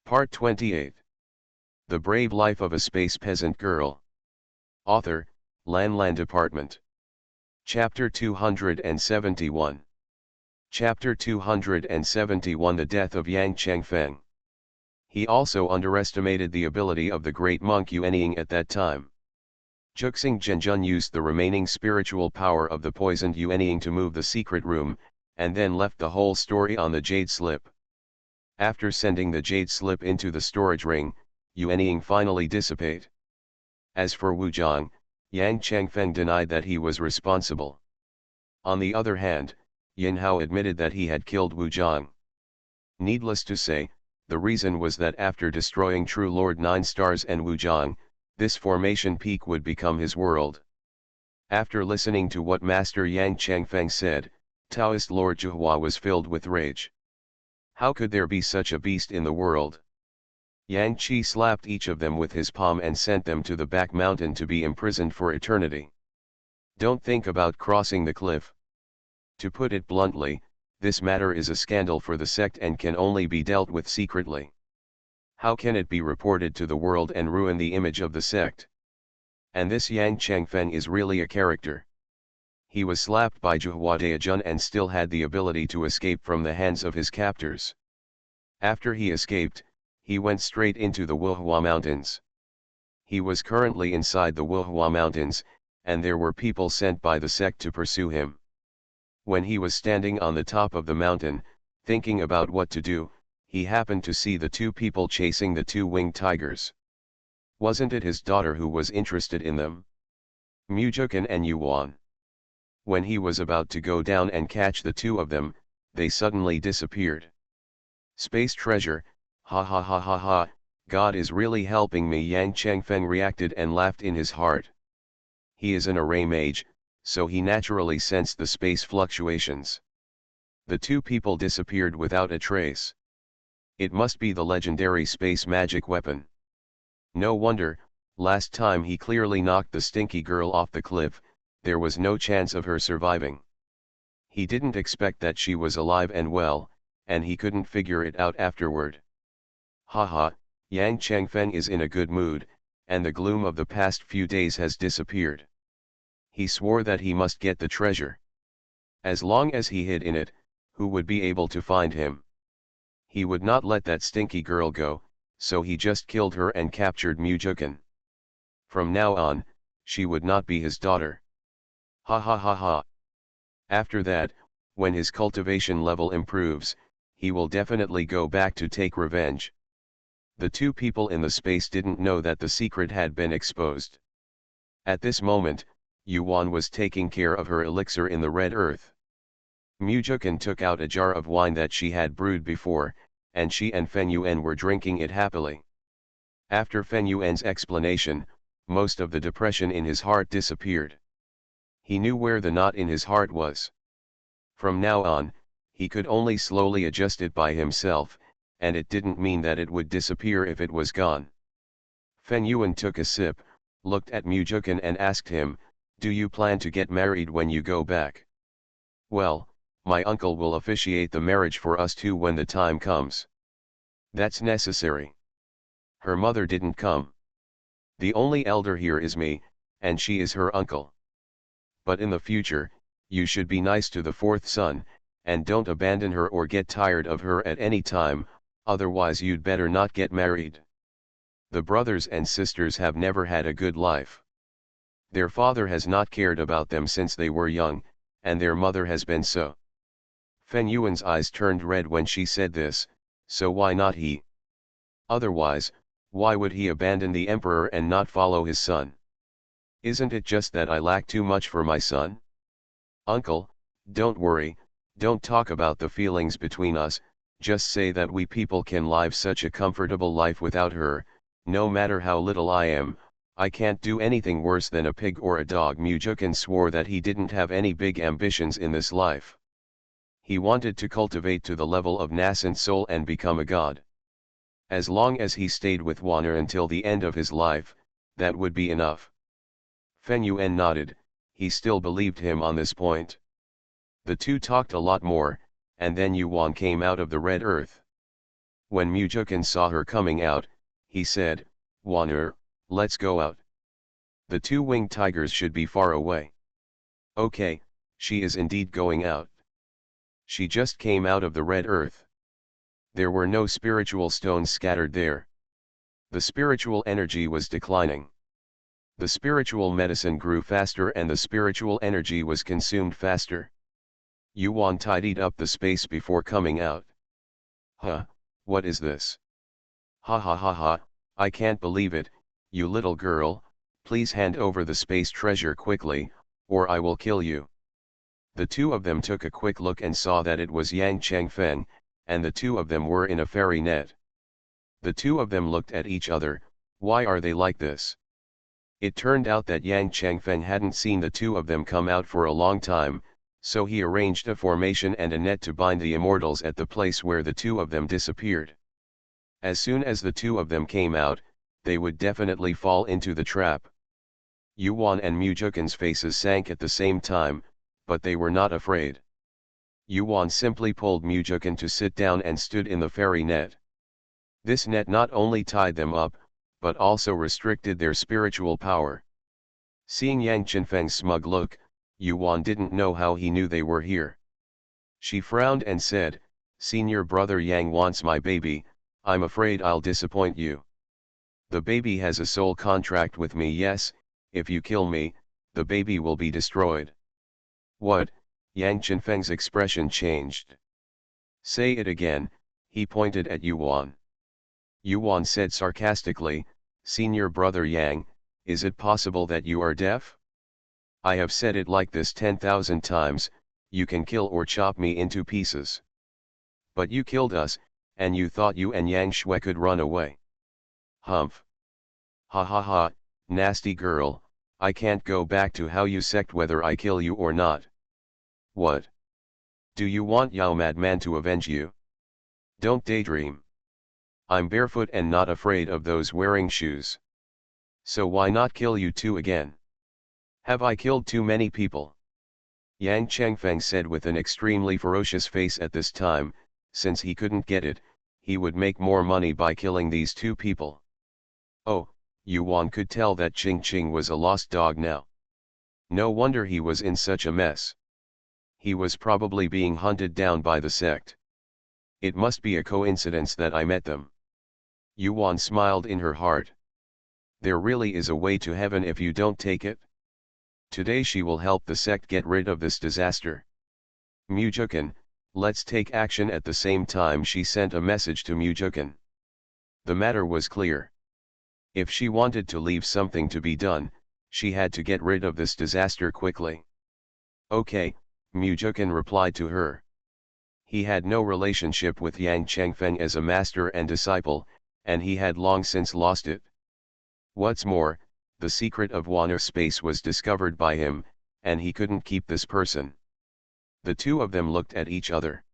Part 28. The Brave Life of a Space Peasant Girl. Author, Lan Department. Chapter 271. Chapter 271 The Death of Yang Changfeng. He also underestimated the ability of the great monk Yuanying at that time. Juxing Zhenjun used the remaining spiritual power of the poisoned Yuanying to move the secret room, and then left the whole story on the jade slip. After sending the jade slip into the storage ring, Yuanying finally dissipate. As for Wu Zhang, Yang Changfeng denied that he was responsible. On the other hand, Yin Hao admitted that he had killed Wu Zhang. Needless to say, the reason was that after destroying True Lord Nine Stars and Wu Zhang, this formation peak would become his world. After listening to what Master Yang Changfeng said, Taoist Lord Zhuhua was filled with rage. How could there be such a beast in the world? Yang Qi slapped each of them with his palm and sent them to the back mountain to be imprisoned for eternity. Don't think about crossing the cliff. To put it bluntly, this matter is a scandal for the sect and can only be dealt with secretly. How can it be reported to the world and ruin the image of the sect? And this Yang Changfeng is really a character. He was slapped by Zhuhua Daijun and still had the ability to escape from the hands of his captors. After he escaped, he went straight into the Wuhua Mountains. He was currently inside the Wuhua Mountains, and there were people sent by the sect to pursue him. When he was standing on the top of the mountain, thinking about what to do, he happened to see the two people chasing the two winged tigers. Wasn't it his daughter who was interested in them? Mujukan and Yuan. When he was about to go down and catch the two of them, they suddenly disappeared. Space treasure, ha ha ha ha ha, God is really helping me. Yang Changfeng reacted and laughed in his heart. He is an array mage, so he naturally sensed the space fluctuations. The two people disappeared without a trace. It must be the legendary space magic weapon. No wonder, last time he clearly knocked the stinky girl off the cliff, there was no chance of her surviving. He didn't expect that she was alive and well, and he couldn't figure it out afterward. Haha, Yang Changfeng is in a good mood, and the gloom of the past few days has disappeared. He swore that he must get the treasure. As long as he hid in it, who would be able to find him? He would not let that stinky girl go, so he just killed her and captured Mujukan. From now on, she would not be his daughter. Ha ha ha ha. After that, when his cultivation level improves, he will definitely go back to take revenge. The two people in the space didn't know that the secret had been exposed. At this moment, Yuan was taking care of her elixir in the red earth. Mujukan took out a jar of wine that she had brewed before, and she and Feng Yuan were drinking it happily. After Feng Yuan's explanation, most of the depression in his heart disappeared. He knew where the knot in his heart was. From now on, he could only slowly adjust it by himself, and it didn't mean that it would disappear if it was gone. Feng Yuan took a sip, looked at Mujukan and asked him, "Do you plan to get married when you go back?" "Well, my uncle will officiate the marriage for us two when the time comes." "That's necessary. Her mother didn't come. The only elder here is me, and she is her uncle. But in the future, you should be nice to the fourth son, and don't abandon her or get tired of her at any time, otherwise you'd better not get married. The brothers and sisters have never had a good life. Their father has not cared about them since they were young, and their mother has been so." Feng Yuan's eyes turned red when she said this, so why not he? Otherwise, why would he abandon the emperor and not follow his son? "Isn't it just that I lack too much for my son?" "Uncle, don't worry, don't talk about the feelings between us, just say that we people can live such a comfortable life without her. No matter how little I am, I can't do anything worse than a pig or a dog." Mujukan swore that he didn't have any big ambitions in this life. He wanted to cultivate to the level of nascent soul and become a god. As long as he stayed with Wanner until the end of his life, that would be enough. Feng Yuan nodded, he still believed him on this point. The two talked a lot more, and then Yuan came out of the red earth. When Mujukin saw her coming out, he said, "Waner, let's go out. The two winged tigers should be far away." Okay, she is indeed going out. She just came out of the red earth. There were no spiritual stones scattered there. The spiritual energy was declining. The spiritual medicine grew faster and the spiritual energy was consumed faster. Yuan tidied up the space before coming out. Huh, what is this? Ha ha ha ha, I can't believe it, you little girl, please hand over the space treasure quickly, or I will kill you. The two of them took a quick look and saw that it was Yang Chengfeng, and the two of them were in a fairy net. The two of them looked at each other. Why are they like this? It turned out that Yang Chengfeng hadn't seen the two of them come out for a long time, so he arranged a formation and a net to bind the immortals at the place where the two of them disappeared. As soon as the two of them came out, they would definitely fall into the trap. Yuan and Mujukin's faces sank at the same time, but they were not afraid. Yuan simply pulled Mujukin to sit down and stood in the fairy net. This net not only tied them up, but also restricted their spiritual power. Seeing Yang Chenfeng's smug look, Yuan didn't know how he knew they were here. She frowned and said, "Senior brother Yang wants my baby, I'm afraid I'll disappoint you. The baby has a soul contract with me. Yes, if you kill me, the baby will be destroyed." "What?" Yang Chenfeng's expression changed. "Say it again," he pointed at Yuan. Yuan said sarcastically, "Senior brother Yang, is it possible that you are deaf? I have said it like this 10,000 times, you can kill or chop me into pieces. But you killed us, and you thought you and Yang Shui could run away. Humph. Ha ha ha, nasty girl, I can't go back to how you sect whether I kill you or not. What? Do you want Yao Madman to avenge you? Don't daydream. I'm barefoot and not afraid of those wearing shoes. So why not kill you two again? Have I killed too many people?" Yang Chengfeng said with an extremely ferocious face. At this time, since he couldn't get it, he would make more money by killing these two people. Oh, Yuan could tell that Ching Ching was a lost dog now. No wonder he was in such a mess. He was probably being hunted down by the sect. It must be a coincidence that I met them. Yuan smiled in her heart. There really is a way to heaven if you don't take it. Today she will help the sect get rid of this disaster. Mujukin, let's take action. At the same time she sent a message to Mujukin. The matter was clear. If she wanted to leave something to be done, she had to get rid of this disaster quickly. Okay, Mujukin replied to her. He had no relationship with Yang Chengfeng as a master and disciple, and he had long since lost it. What's more, the secret of Waner space was discovered by him, and he couldn't keep this person. The two of them looked at each other.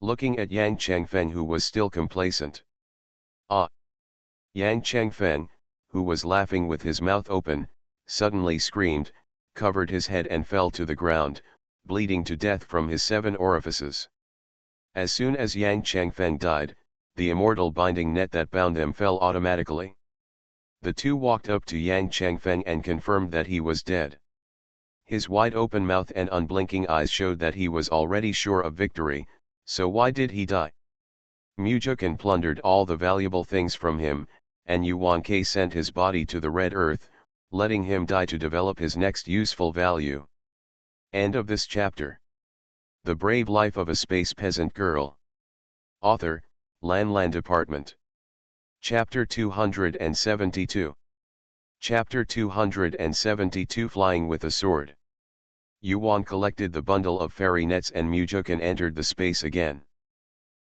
Looking at Yang Chengfeng, who was still complacent. Ah! Yang Chengfeng, who was laughing with his mouth open, suddenly screamed, covered his head and fell to the ground, bleeding to death from his 7 orifices. As soon as Yang Chengfeng died, the immortal binding net that bound them fell automatically. The two walked up to Yang Chengfeng and confirmed that he was dead. His wide-open mouth and unblinking eyes showed that he was already sure of victory, so why did he die? Mujukin plundered all the valuable things from him, and Yuan Ke sent his body to the Red Earth, letting him die to develop his next useful value. End of this chapter. The Brave Life of a Space Peasant Girl. Author, Lan Department. Chapter 272. Chapter 272 Flying with a Sword. Yuan collected the bundle of fairy nets and Mujukin entered the space again.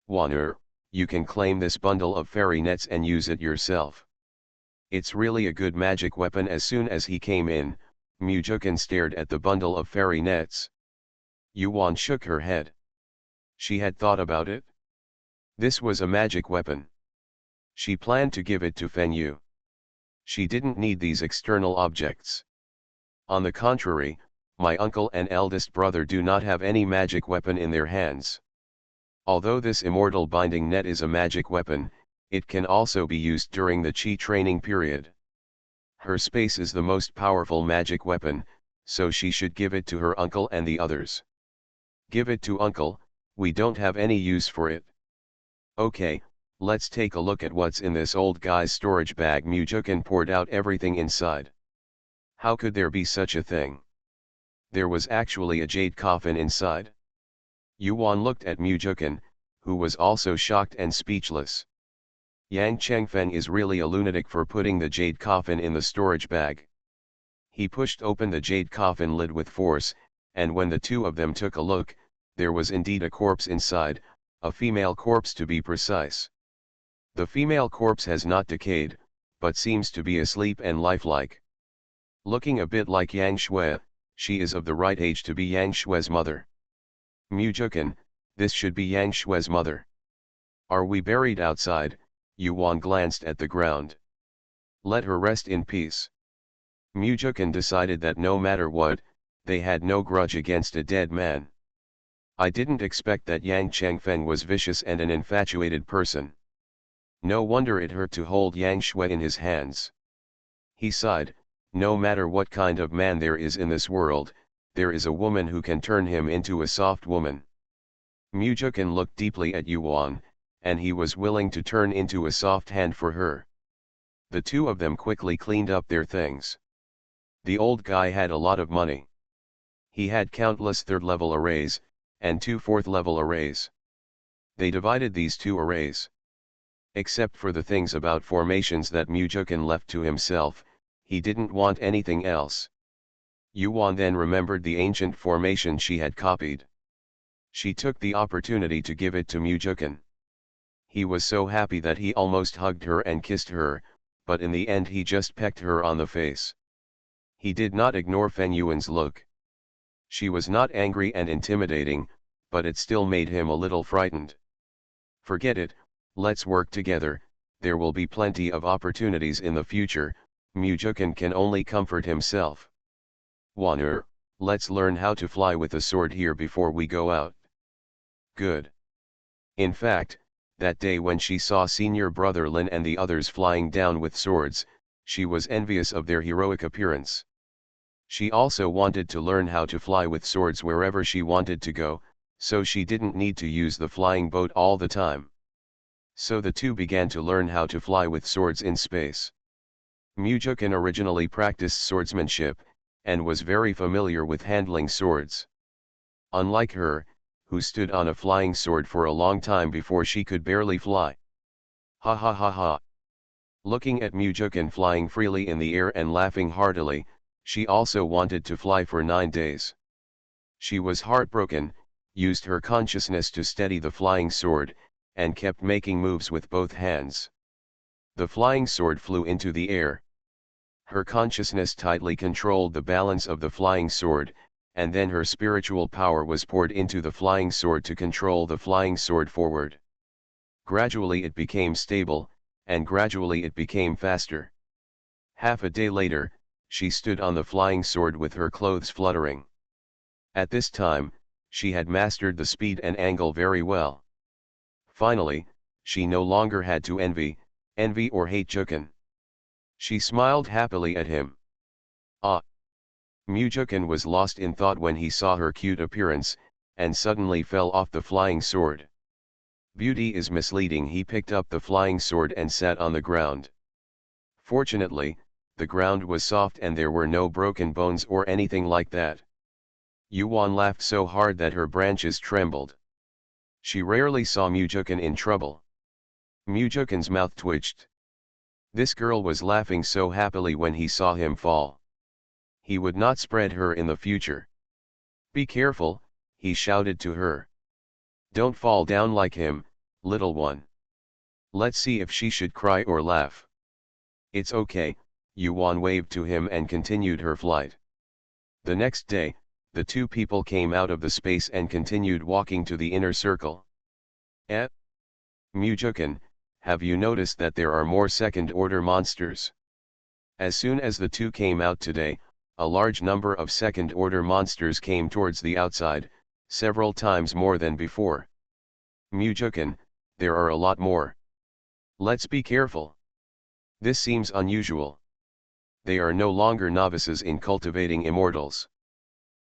Waner, you can claim this bundle of fairy nets and use it yourself. It's really a good magic weapon. As soon as he came in, Mujukin stared at the bundle of fairy nets. Yuan shook her head. She had thought about it. This was a magic weapon. She planned to give it to Feng Yu. She didn't need these external objects. On the contrary, my uncle and eldest brother do not have any magic weapon in their hands. Although this immortal binding net is a magic weapon, it can also be used during the Qi training period. Her space is the most powerful magic weapon, so she should give it to her uncle and the others. Give it to uncle, we don't have any use for it. Okay, let's take a look at what's in this old guy's storage bag. Mujukin poured out everything inside. How could there be such a thing? There was actually a jade coffin inside. Yuan looked at Mujukin, who was also shocked and speechless. Yang Chengfen is really a lunatic for putting the jade coffin in the storage bag. He pushed open the jade coffin lid with force, and when the two of them took a look, there was indeed a corpse inside, a female corpse to be precise. The female corpse has not decayed, but seems to be asleep and lifelike. Looking a bit like Yang Shui, she is of the right age to be Yang Shui's mother. Mujukin, this should be Yang Shui's mother. Are we buried outside? Yuan glanced at the ground. Let her rest in peace. Mujukin decided that no matter what, they had no grudge against a dead man. I didn't expect that Yang Chengfen was vicious and an infatuated person. No wonder it hurt to hold Yang Shui in his hands. He sighed, no matter what kind of man there is in this world, there is a woman who can turn him into a soft woman. Mujukin looked deeply at Yuan, and he was willing to turn into a soft hand for her. The two of them quickly cleaned up their things. The old guy had a lot of money. He had countless third-level arrays, and 2 fourth-level arrays. They divided these 2 arrays. Except for the things about formations that Mujukin left to himself, he didn't want anything else. Yuan then remembered the ancient formation she had copied. She took the opportunity to give it to Mujukin. He was so happy that he almost hugged her and kissed her, but in the end he just pecked her on the face. He did not ignore Feng Yuan's look. She was not angry and intimidating, but it still made him a little frightened. Forget it, let's work together, there will be plenty of opportunities in the future. Mujukin can only comfort himself. Waner, let's learn how to fly with a sword here before we go out. Good. In fact, that day when she saw senior brother Lin and the others flying down with swords, she was envious of their heroic appearance. She also wanted to learn how to fly with swords wherever she wanted to go, so she didn't need to use the flying boat all the time. So the two began to learn how to fly with swords in space. Mujukin originally practiced swordsmanship, and was very familiar with handling swords. Unlike her, who stood on a flying sword for a long time before she could barely fly. Ha ha ha ha. Looking at Mujukin flying freely in the air and laughing heartily, she also wanted to fly for 9 days. She was heartbroken, used her consciousness to steady the flying sword, and kept making moves with both hands. The flying sword flew into the air. Her consciousness tightly controlled the balance of the flying sword, and then her spiritual power was poured into the flying sword to control the flying sword forward. Gradually it became stable, and gradually it became faster. Half a day later, she stood on the flying sword with her clothes fluttering. At this time, she had mastered the speed and angle very well. Finally, she no longer had to envy or hate Jukin. She smiled happily at him. Ah! Mujukin was lost in thought when he saw her cute appearance, and suddenly fell off the flying sword. Beauty is misleading. He picked up the flying sword and sat on the ground. Fortunately, the ground was soft and there were no broken bones or anything like that. Yuan laughed so hard that her branches trembled. She rarely saw Mujukin in trouble. Mujukin's mouth twitched. This girl was laughing so happily when he saw him fall. He would not spread her in the future. Be careful, he shouted to her. Don't fall down like him, little one. Let's see if she should cry or laugh. It's okay, Yuan waved to him and continued her flight. The next day, the two people came out of the space and continued walking to the inner circle. Mujukin, have you noticed that there are more second-order monsters? As soon as the two came out today, a large number of second-order monsters came towards the outside, several times more than before. Mujukin, there are a lot more. Let's be careful. This seems unusual. They are no longer novices in cultivating immortals.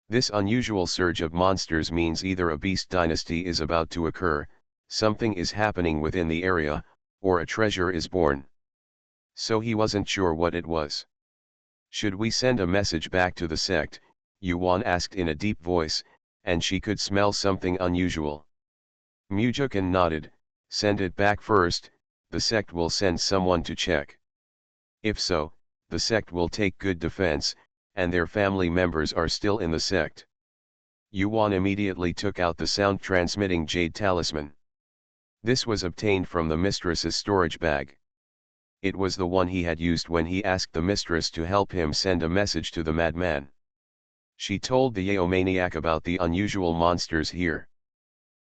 This unusual surge of monsters means either a beast dynasty is about to occur, something is happening within the area, or a treasure is born. So he wasn't sure what it was. Should we send a message back to the sect? Yuan asked in a deep voice, and she could smell something unusual. Mujukin nodded. Send it back first, the sect will send someone to check. If so, the sect will take good defense, and their family members are still in the sect. Yuan immediately took out the sound-transmitting jade talisman. This was obtained from the mistress's storage bag. It was the one he had used when he asked the mistress to help him send a message to the madman. She told the Yao maniac about the unusual monsters here.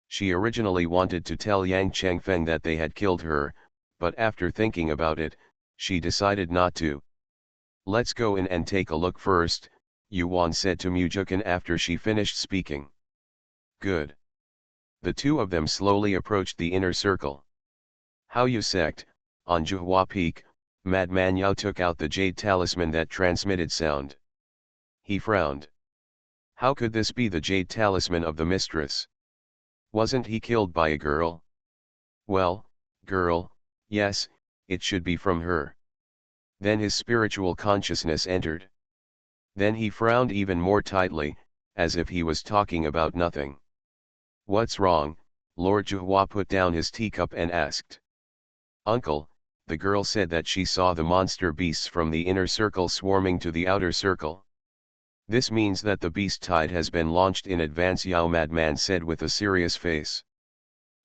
She originally wanted to tell Yang Chengfeng that they had killed her, but after thinking about it, she decided not to. Let's go in and take a look first, Yuan said to Mujukin after she finished speaking. Good. The two of them slowly approached the inner circle. How you sect, on Juhua Peak, Madman Yao took out the jade talisman that transmitted sound. He frowned. How could this be the jade talisman of the mistress? Wasn't he killed by a girl? Well, girl, yes, it should be from her. Then his spiritual consciousness entered. Then he frowned even more tightly, as if he was talking about nothing. What's wrong? Lord Juhua put down his teacup and asked. Uncle, the girl said that she saw the monster beasts from the inner circle swarming to the outer circle. This means that the beast tide has been launched in advance, Yao Madman said with a serious face.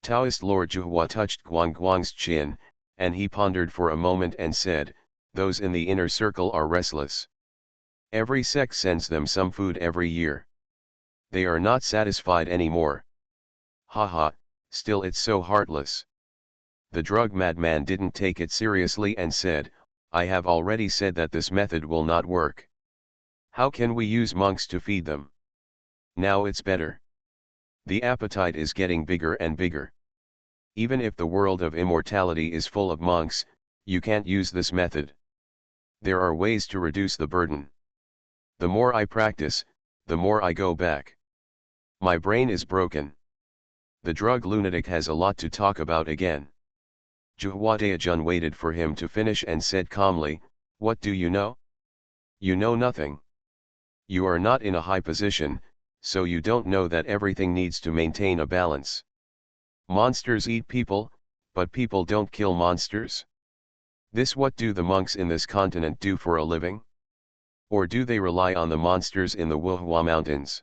Taoist Lord Juhua touched Guang Guang's chin, and he pondered for a moment and said, those in the inner circle are restless. Every sect sends them some food every year. They are not satisfied anymore. Haha, still it's so heartless. The drug madman didn't take it seriously and said, I have already said that this method will not work. How can we use monks to feed them? Now it's better. The appetite is getting bigger and bigger. Even if the world of immortality is full of monks, you can't use this method. There are ways to reduce the burden. The more I practice, the more I go back. My brain is broken. The drug lunatic has a lot to talk about again. Juhua Daijun waited for him to finish and said calmly, what do you know? You know nothing. You are not in a high position, so you don't know that everything needs to maintain a balance. Monsters eat people, but people don't kill monsters. This what do the monks in this continent do for a living? Or do they rely on the monsters in the Wuhua Mountains?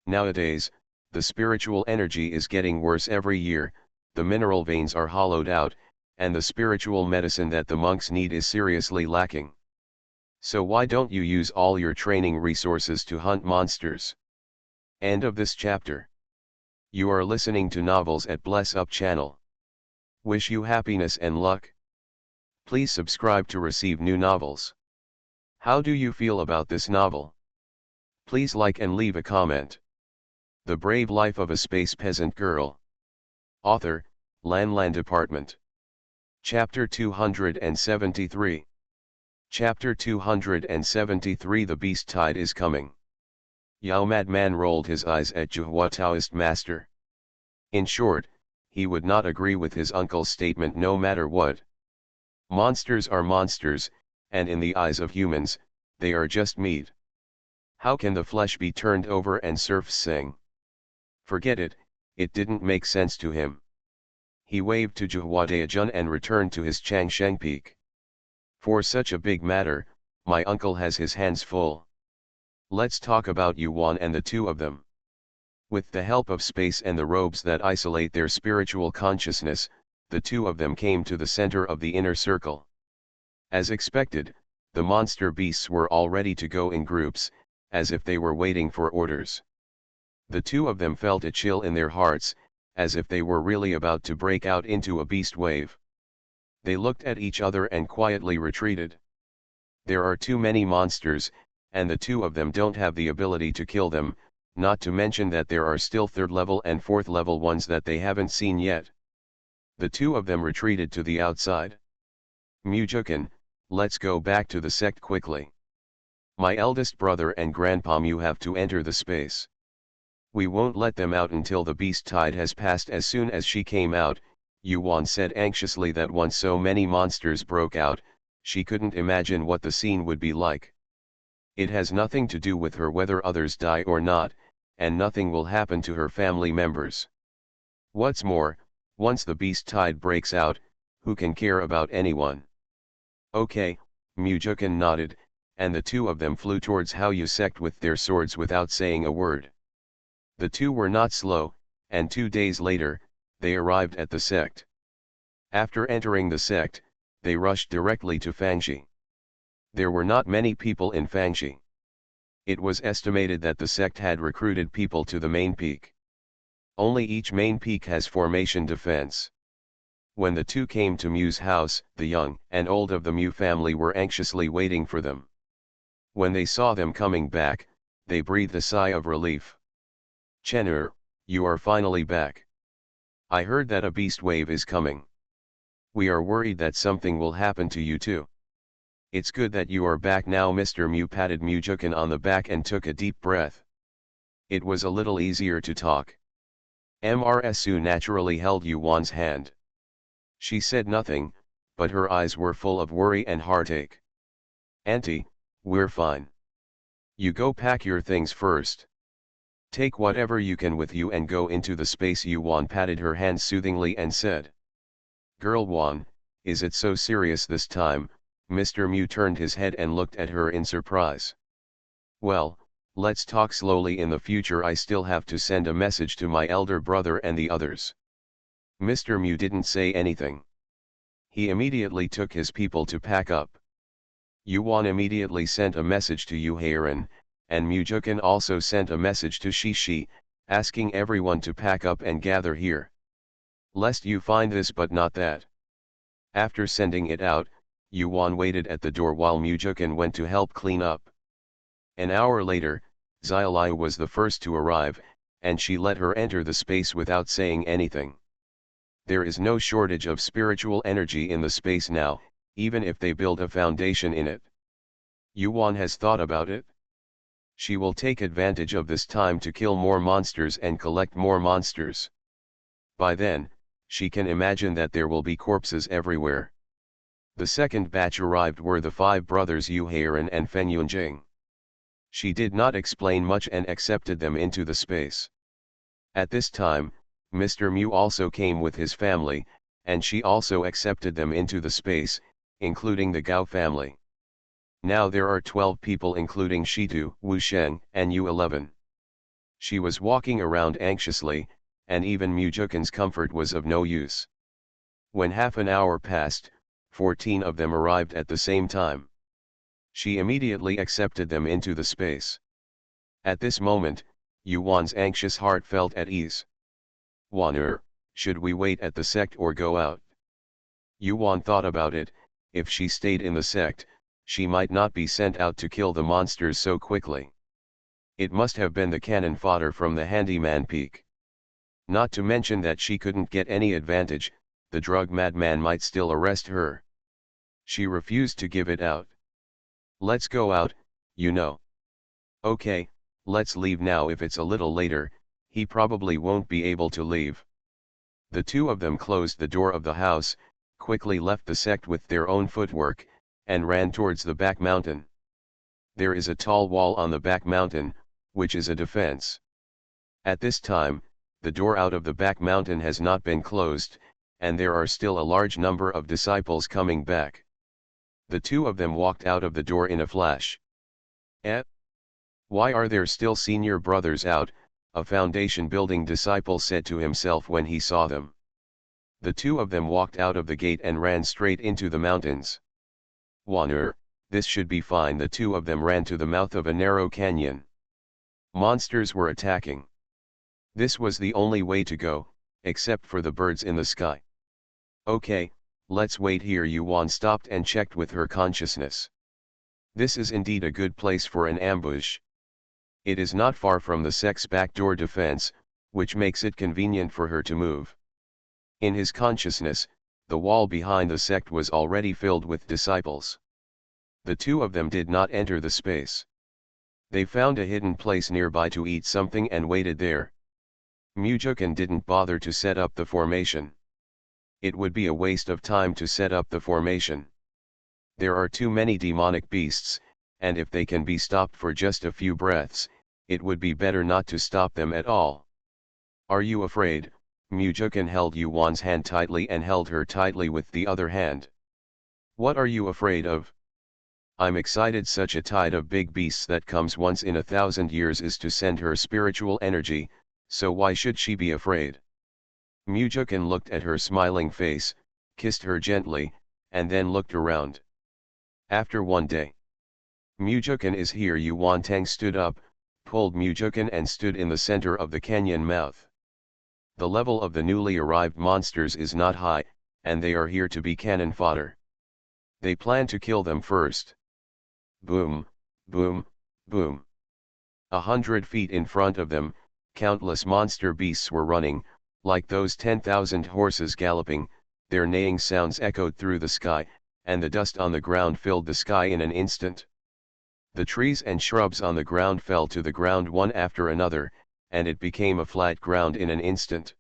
Nowadays, the spiritual energy is getting worse every year, the mineral veins are hollowed out, and the spiritual medicine that the monks need is seriously lacking. So why don't you use all your training resources to hunt monsters? End of this chapter. You are listening to Novels at Bless Up channel. Wish you happiness and luck. Please subscribe to receive new novels. How do you feel about this novel? Please like and leave a comment. The Brave Life of a Space Peasant Girl. Author, Lan Department. Chapter 273. Chapter 273 The Beast Tide is Coming. Yao Madman rolled his eyes at Juhua Taoist Master. In short, he would not agree with his uncle's statement no matter what. Monsters are monsters, and in the eyes of humans, they are just meat. How can the flesh be turned over and serfs sing? Forget it, it didn't make sense to him. He waved to Juhua Daijun and returned to his Changsheng Peak. For such a big matter, my uncle has his hands full. Let's talk about Yuan and the two of them. With the help of space and the robes that isolate their spiritual consciousness, the two of them came to the center of the inner circle. As expected, the monster beasts were all ready to go in groups, as if they were waiting for orders. The two of them felt a chill in their hearts, as if they were really about to break out into a beast wave. They looked at each other and quietly retreated. There are too many monsters, and the two of them don't have the ability to kill them, not to mention that there are still third level and fourth level ones that they haven't seen yet. The two of them retreated to the outside. Mujukin, let's go back to the sect quickly. My eldest brother and grandpa Mu have to enter the space. We won't let them out until the beast tide has passed. As soon as she came out, Yuan said anxiously that once so many monsters broke out, she couldn't imagine what the scene would be like. It has nothing to do with her whether others die or not, and nothing will happen to her family members. What's more, once the beast tide breaks out, who can care about anyone? Okay, Mujukin nodded, and the two of them flew towards Haoyu sect with their swords without saying a word. The two were not slow, and 2 days later, they arrived at the sect. After entering the sect, they rushed directly to Fangxi. There were not many people in Fangxi. It was estimated that the sect had recruited people to the main peak. Only each main peak has formation defense. When the two came to Mu's house, the young and old of the Mu family were anxiously waiting for them. When they saw them coming back, they breathed a sigh of relief. Chenur, you are finally back. I heard that a beast wave is coming. We are worried that something will happen to you too. It's good that you are back now. Mr. Mu patted Mujukin on the back and took a deep breath. It was a little easier to talk. Mrsu naturally held Yuan's hand. She said nothing, but her eyes were full of worry and heartache. Auntie, we're fine. You go pack your things first. Take whatever you can with you and go into the space. Yuan patted her hand soothingly and said. Girl Wan, is it so serious this time? Mr. Mu turned his head and looked at her in surprise. Well, let's talk slowly. In the future I still have to send a message to my elder brother and the others. Mr. Mu didn't say anything. He immediately took his people to pack up. Yuan immediately sent a message to Yuhairan, and Mujukin also sent a message to Shishi, asking everyone to pack up and gather here. Lest you find this but not that. After sending it out, Yuan waited at the door while Mujukin went to help clean up. An hour later, Xiaolai was the first to arrive, and she let her enter the space without saying anything. There is no shortage of spiritual energy in the space now, even if they build a foundation in it. Yuan has thought about it. She will take advantage of this time to kill more monsters and collect more monsters. By then, she can imagine that there will be corpses everywhere. The second batch arrived were the 5 brothers Yuhairan and Fen Yunjing. She did not explain much and accepted them into the space. At this time, Mr. Mu also came with his family, and she also accepted them into the space, including the Gao family. Now there are 12 people including Shitu, Wu Sheng, and Yu11. She was walking around anxiously, and even Mujukin's comfort was of no use. When half an hour passed, 14 of them arrived at the same time. She immediately accepted them into the space. At this moment, Yuan's anxious heart felt at ease. Waner, should we wait at the sect or go out? Yuan thought about it. If she stayed in the sect, she might not be sent out to kill the monsters so quickly. It must have been the cannon fodder from the handyman peak. Not to mention that she couldn't get any advantage, the drug madman might still arrest her. She refused to give it out. Let's go out, you know. Okay, let's leave now. If it's a little later, he probably won't be able to leave. The two of them closed the door of the house, quickly left the sect with their own footwork, and ran towards the back mountain. There is a tall wall on the back mountain, which is a defense. At this time, the door out of the back mountain has not been closed, and there are still a large number of disciples coming back. The two of them walked out of the door in a flash. Eh? Why are there still senior brothers out? A foundation building disciple said to himself when he saw them. The two of them walked out of the gate and ran straight into the mountains. Waner, this should be fine. The two of them ran to the mouth of a narrow canyon. Monsters were attacking. This was the only way to go, except for the birds in the sky. Okay, let's wait here. Yuan stopped and checked with her consciousness. This is indeed a good place for an ambush. It is not far from the sect's backdoor defense, which makes it convenient for her to move. In his consciousness, the wall behind the sect was already filled with disciples. The two of them did not enter the space. They found a hidden place nearby to eat something and waited there. Mujukin didn't bother to set up the formation. It would be a waste of time to set up the formation. There are too many demonic beasts, and if they can be stopped for just a few breaths, it would be better not to stop them at all. Are you afraid? Mujukin held Yuan's hand tightly and held her tightly with the other hand. What are you afraid of? I'm excited. Such a tide of big beasts that comes once in 1,000 years is to send her spiritual energy, so why should she be afraid? Mujukin looked at her smiling face, kissed her gently, and then looked around. After one day. Mujukin is here. Yuan Tang stood up, pulled Mujukin and stood in the center of the canyon mouth. The level of the newly arrived monsters is not high, and they are here to be cannon fodder. They plan to kill them first. Boom, boom, boom. 100 feet in front of them, countless monster beasts were running, like those 10,000 horses galloping. Their neighing sounds echoed through the sky, and the dust on the ground filled the sky in an instant. The trees and shrubs on the ground fell to the ground one after another, and it became a flat ground in an instant.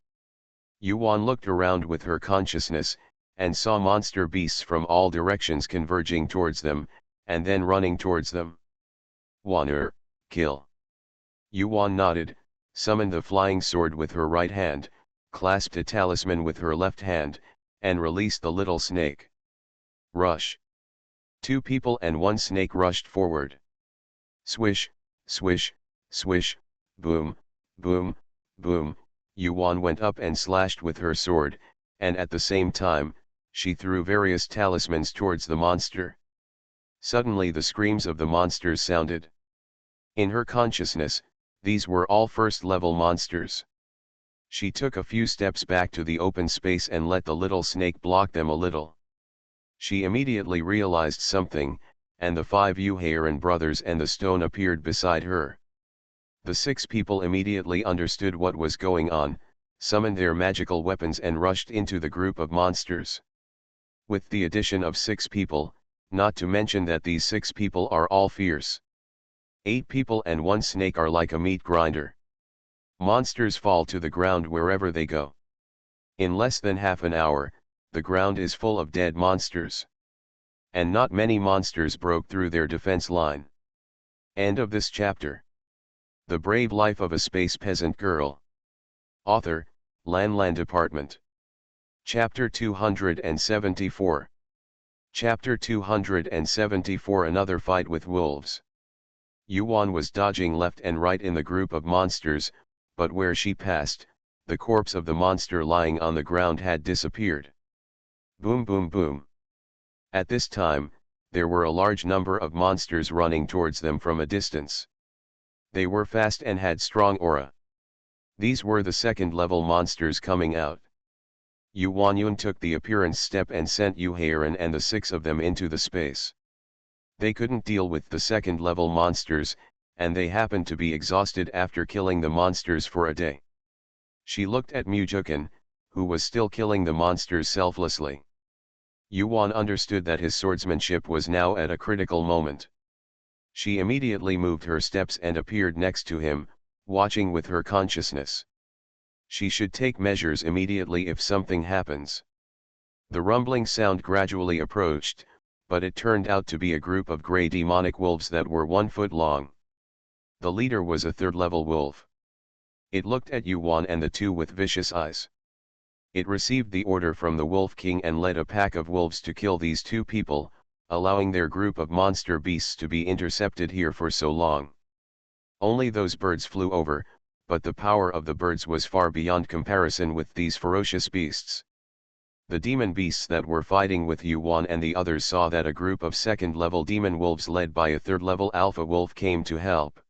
Yuan looked around with her consciousness, and saw monster beasts from all directions converging towards them, and then running towards them. Waner, kill. Yuan nodded, summoned the flying sword with her right hand, clasped a talisman with her left hand, and released the little snake. Rush. 2 people and 1 snake rushed forward. Swish, swish, swish, boom, boom, boom. Yuan went up and slashed with her sword, and at the same time, she threw various talismans towards the monster. Suddenly the screams of the monsters sounded. In her consciousness, these were all first-level monsters. She took a few steps back to the open space and let the little snake block them a little. She immediately realized something, and the 5 Yuhairan brothers and the stone appeared beside her. The 6 people immediately understood what was going on, summoned their magical weapons and rushed into the group of monsters. With the addition of 6 people, not to mention that these 6 people are all fierce. 8 people and 1 snake are like a meat grinder. Monsters fall to the ground wherever they go. In less than half an hour, the ground is full of dead monsters. And not many monsters broke through their defense line. End of this chapter. The Brave Life of a Space Peasant Girl. Author, Lan Department. Chapter 274. Chapter 274. Another fight with wolves. Yuan was dodging left and right in the group of monsters, but where she passed, the corpse of the monster lying on the ground had disappeared. Boom boom boom. At this time, there were a large number of monsters running towards them from a distance. They were fast and had strong aura. These were the second-level monsters coming out. Yuan Yun took the appearance step and sent Yuhairan and the 6 of them into the space. They couldn't deal with the second-level monsters, and they happened to be exhausted after killing the monsters for a day. She looked at Mujukin, who was still killing the monsters selflessly. Yuan understood that his swordsmanship was now at a critical moment. She immediately moved her steps and appeared next to him, watching with her consciousness. She should take measures immediately if something happens. The rumbling sound gradually approached, but it turned out to be a group of gray demonic wolves that were 1 foot long. The leader was a 3rd-level wolf. It looked at Yuan and the 2 with vicious eyes. It received the order from the Wolf King and led a pack of wolves to kill these 2 people, allowing their group of monster beasts to be intercepted here for so long. Only those birds flew over, but the power of the birds was far beyond comparison with these ferocious beasts. The demon beasts that were fighting with Yuan and the others saw that a group of 2nd-level demon wolves led by a 3rd-level alpha wolf came to help.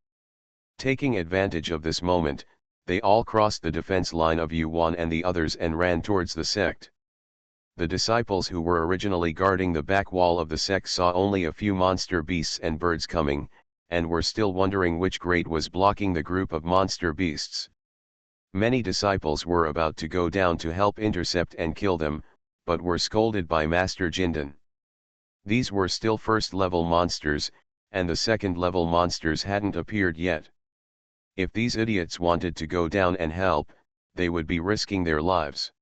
Taking advantage of this moment, they all crossed the defense line of Yuan and the others and ran towards the sect. The disciples who were originally guarding the back wall of the sect saw only a few monster beasts and birds coming, and were still wondering which grate was blocking the group of monster beasts. Many disciples were about to go down to help intercept and kill them, but were scolded by Master Jindan. These were still first-level monsters, and the second-level monsters hadn't appeared yet. If these idiots wanted to go down and help, they would be risking their lives.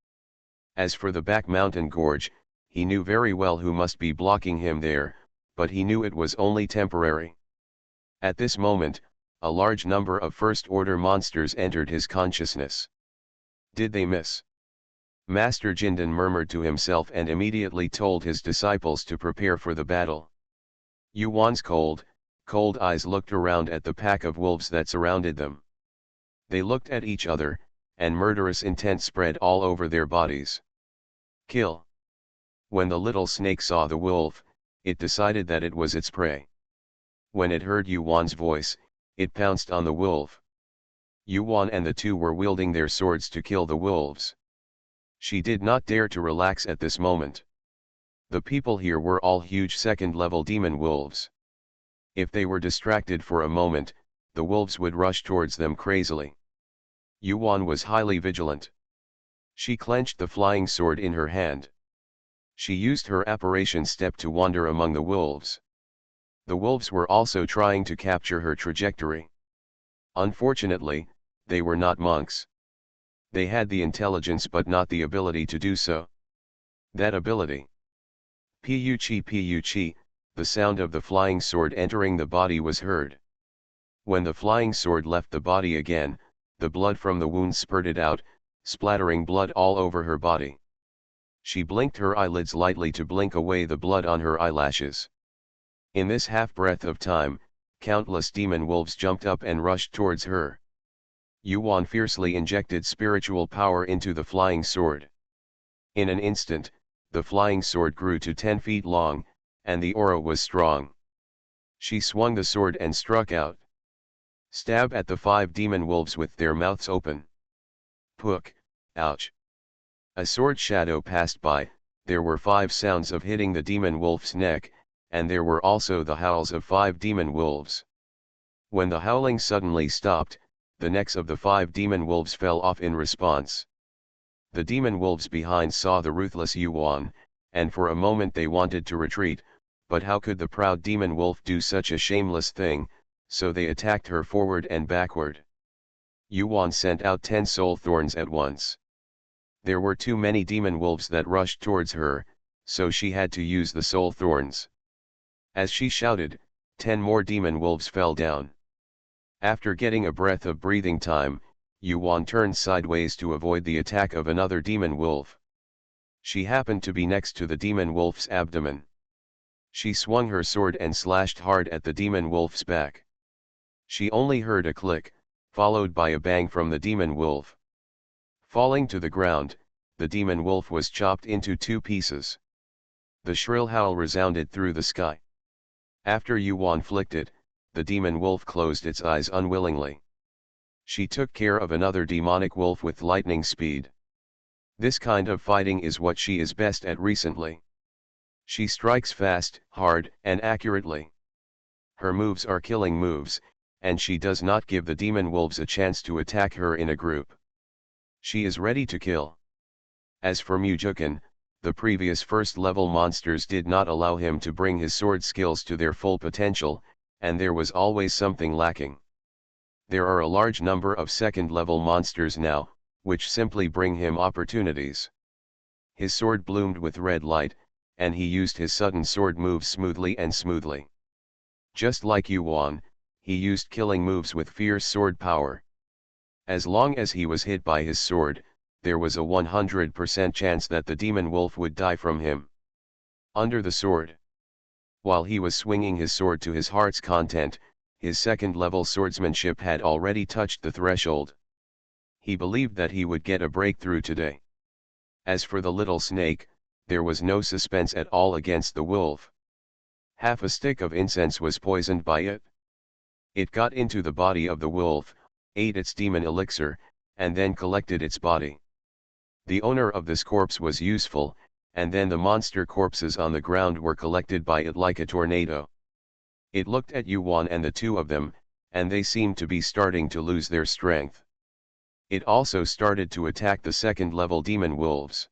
As for the back mountain gorge, he knew very well who must be blocking him there, but he knew it was only temporary. At this moment, a large number of first-order monsters entered his consciousness. Did they miss? Master Jindan murmured to himself and immediately told his disciples to prepare for the battle. Yuan's cold eyes looked around at the pack of wolves that surrounded them. They looked at each other, and murderous intent spread all over their bodies. Kill. When the little snake saw the wolf, it decided that it was its prey. When it heard Yuan's voice, it pounced on the wolf. Yuan and the two were wielding their swords to kill the wolves. She did not dare to relax at this moment. The people here were all huge second-level demon wolves. If they were distracted for a moment, the wolves would rush towards them crazily. Yuan was highly vigilant. She clenched the flying sword in her hand. She used her apparition step to wander among the wolves. The wolves were also trying to capture her trajectory. Unfortunately, they were not monks. They had the intelligence but not the ability to do so. That ability. Pu-chi, the sound of the flying sword entering the body was heard. When the flying sword left the body again, the blood from the wound spurted out, splattering blood all over her body. She blinked her eyelids lightly to blink away the blood on her eyelashes. In this half-breath of time, countless demon wolves jumped up and rushed towards her. Yuan fiercely injected spiritual power into the flying sword. In an instant, the flying sword grew to 10 feet long, and the aura was strong. She swung the sword and struck out. Stab at the 5 demon wolves with their mouths open. Pook, ouch. A sword shadow passed by, there were 5 sounds of hitting the demon wolf's neck, and there were also the howls of 5 demon wolves. When the howling suddenly stopped, the necks of the 5 demon wolves fell off in response. The demon wolves behind saw the ruthless Yuan, and for a moment they wanted to retreat, but how could the proud demon wolf do such a shameless thing, so they attacked her forward and backward. Yuan sent out 10 soul thorns at once. There were too many demon wolves that rushed towards her, so she had to use the soul thorns. As she shouted, 10 more demon wolves fell down. After getting a breath of breathing time, Yuan turned sideways to avoid the attack of another demon wolf. She happened to be next to the demon wolf's abdomen. She swung her sword and slashed hard at the demon wolf's back. She only heard a click, followed by a bang from the demon wolf. Falling to the ground, the demon wolf was chopped into 2 pieces. The shrill howl resounded through the sky. After Yuan flicked it, the demon wolf closed its eyes unwillingly. She took care of another demonic wolf with lightning speed. This kind of fighting is what she is best at recently. She strikes fast, hard, and accurately. Her moves are killing moves, and she does not give the demon wolves a chance to attack her in a group. She is ready to kill. As for Mujukan, the previous first-level monsters did not allow him to bring his sword skills to their full potential, and there was always something lacking. There are a large number of second-level monsters now, which simply bring him opportunities. His sword bloomed with red light, and he used his sudden sword moves smoothly. Just like Yuan, he used killing moves with fierce sword power. As long as he was hit by his sword, there was a 100% chance that the demon wolf would die from him. Under the sword. While he was swinging his sword to his heart's content, his second-level swordsmanship had already touched the threshold. He believed that he would get a breakthrough today. As for the little snake, there was no suspense at all against the wolf. Half a stick of incense was poisoned by it. It got into the body of the wolf, ate its demon elixir, and then collected its body. The owner of this corpse was useful, and then the monster corpses on the ground were collected by it like a tornado. It looked at Yuan and the two of them, and they seemed to be starting to lose their strength. It also started to attack the second-level demon wolves.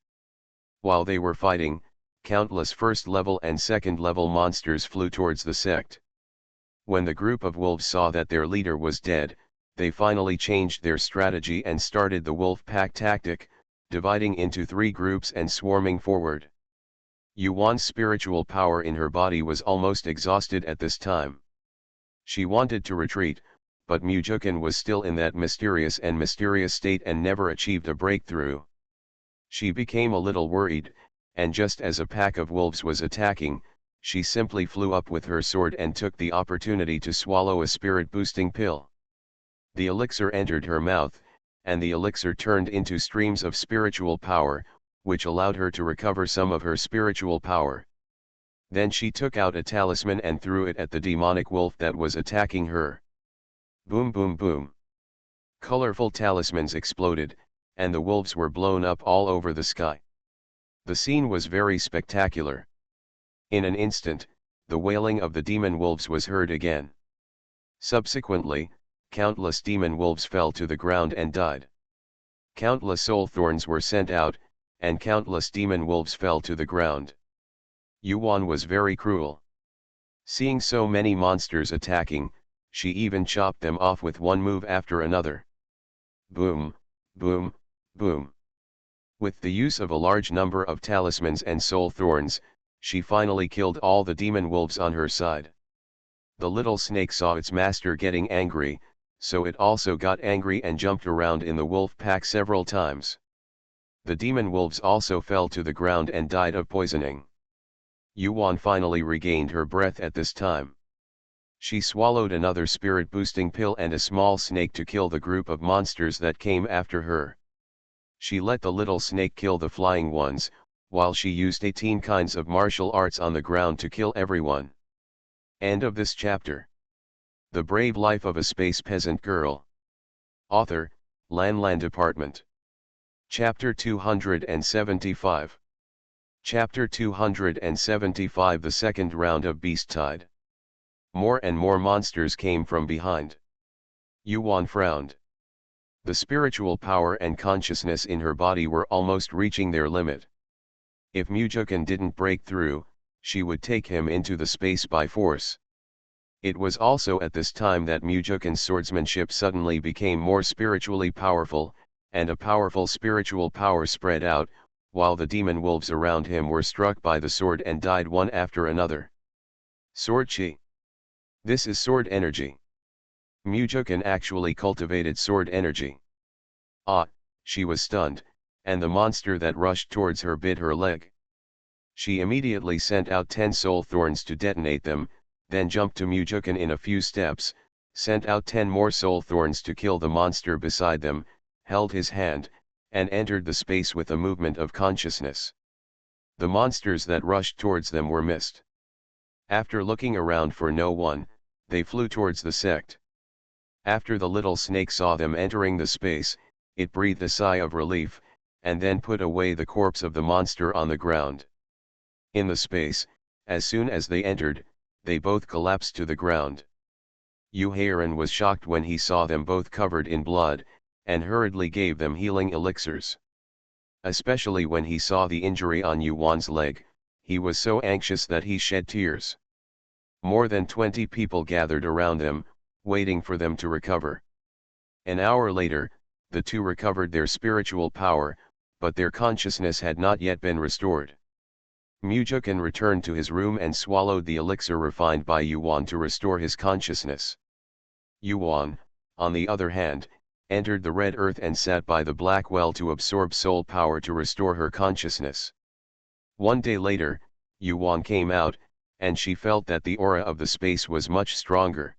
While they were fighting, countless first-level and second-level monsters flew towards the sect. When the group of wolves saw that their leader was dead, they finally changed their strategy and started the wolf pack tactic, dividing into 3 groups and swarming forward. Yuan's spiritual power in her body was almost exhausted at this time. She wanted to retreat, but Mujukan was still in that mysterious state and never achieved a breakthrough. She became a little worried, and just as a pack of wolves was attacking, she simply flew up with her sword and took the opportunity to swallow a spirit-boosting pill. The elixir entered her mouth, and the elixir turned into streams of spiritual power, which allowed her to recover some of her spiritual power. Then she took out a talisman and threw it at the demonic wolf that was attacking her. Boom boom boom. Colorful talismans exploded, and the wolves were blown up all over the sky. The scene was very spectacular. In an instant, the wailing of the demon wolves was heard again. Subsequently, countless demon wolves fell to the ground and died. Countless soul thorns were sent out, and countless demon wolves fell to the ground. Yuan was very cruel. Seeing so many monsters attacking, she even chopped them off with one move after another. Boom, boom, boom. With the use of a large number of talismans and soul thorns, she finally killed all the demon wolves on her side. The little snake saw its master getting angry, so it also got angry and jumped around in the wolf pack several times. The demon wolves also fell to the ground and died of poisoning. Yuan finally regained her breath at this time. She swallowed another spirit-boosting pill and a small snake to kill the group of monsters that came after her. She let the little snake kill the flying ones, while she used 18 kinds of martial arts on the ground to kill everyone. End of this chapter. The Brave Life of a Space Peasant Girl. Author, Lan Department. Chapter 275. Chapter 275. The second round of Beasttide. More and more monsters came from behind. Yuan frowned. The spiritual power and consciousness in her body were almost reaching their limit. If Mujukan didn't break through, she would take him into the space by force. It was also at this time that Mujukan's swordsmanship suddenly became more spiritually powerful, and a powerful spiritual power spread out, while the demon wolves around him were struck by the sword and died one after another. Sword Chi. This is sword energy. Mujukan actually cultivated sword energy. Ah, she was stunned, and the monster that rushed towards her bit her leg. She immediately sent out 10 soul thorns to detonate them, then jumped to Mujukan in a few steps, sent out 10 more soul thorns to kill the monster beside them, held his hand, and entered the space with a movement of consciousness. The monsters that rushed towards them were missed. After looking around for no one, they flew towards the sect. After the little snake saw them entering the space, it breathed a sigh of relief, and then put away the corpse of the monster on the ground. In the space, as soon as they entered, they both collapsed to the ground. Yu Heiran was shocked when he saw them both covered in blood, and hurriedly gave them healing elixirs. Especially when he saw the injury on Yuan's leg, he was so anxious that he shed tears. More than 20 people gathered around them, waiting for them to recover. An hour later, the two recovered their spiritual power, but their consciousness had not yet been restored. Mujukan returned to his room and swallowed the elixir refined by Yuan to restore his consciousness. Yuan, on the other hand, entered the red earth and sat by the black well to absorb soul power to restore her consciousness. One day later, Yuan came out, and she felt that the aura of the space was much stronger.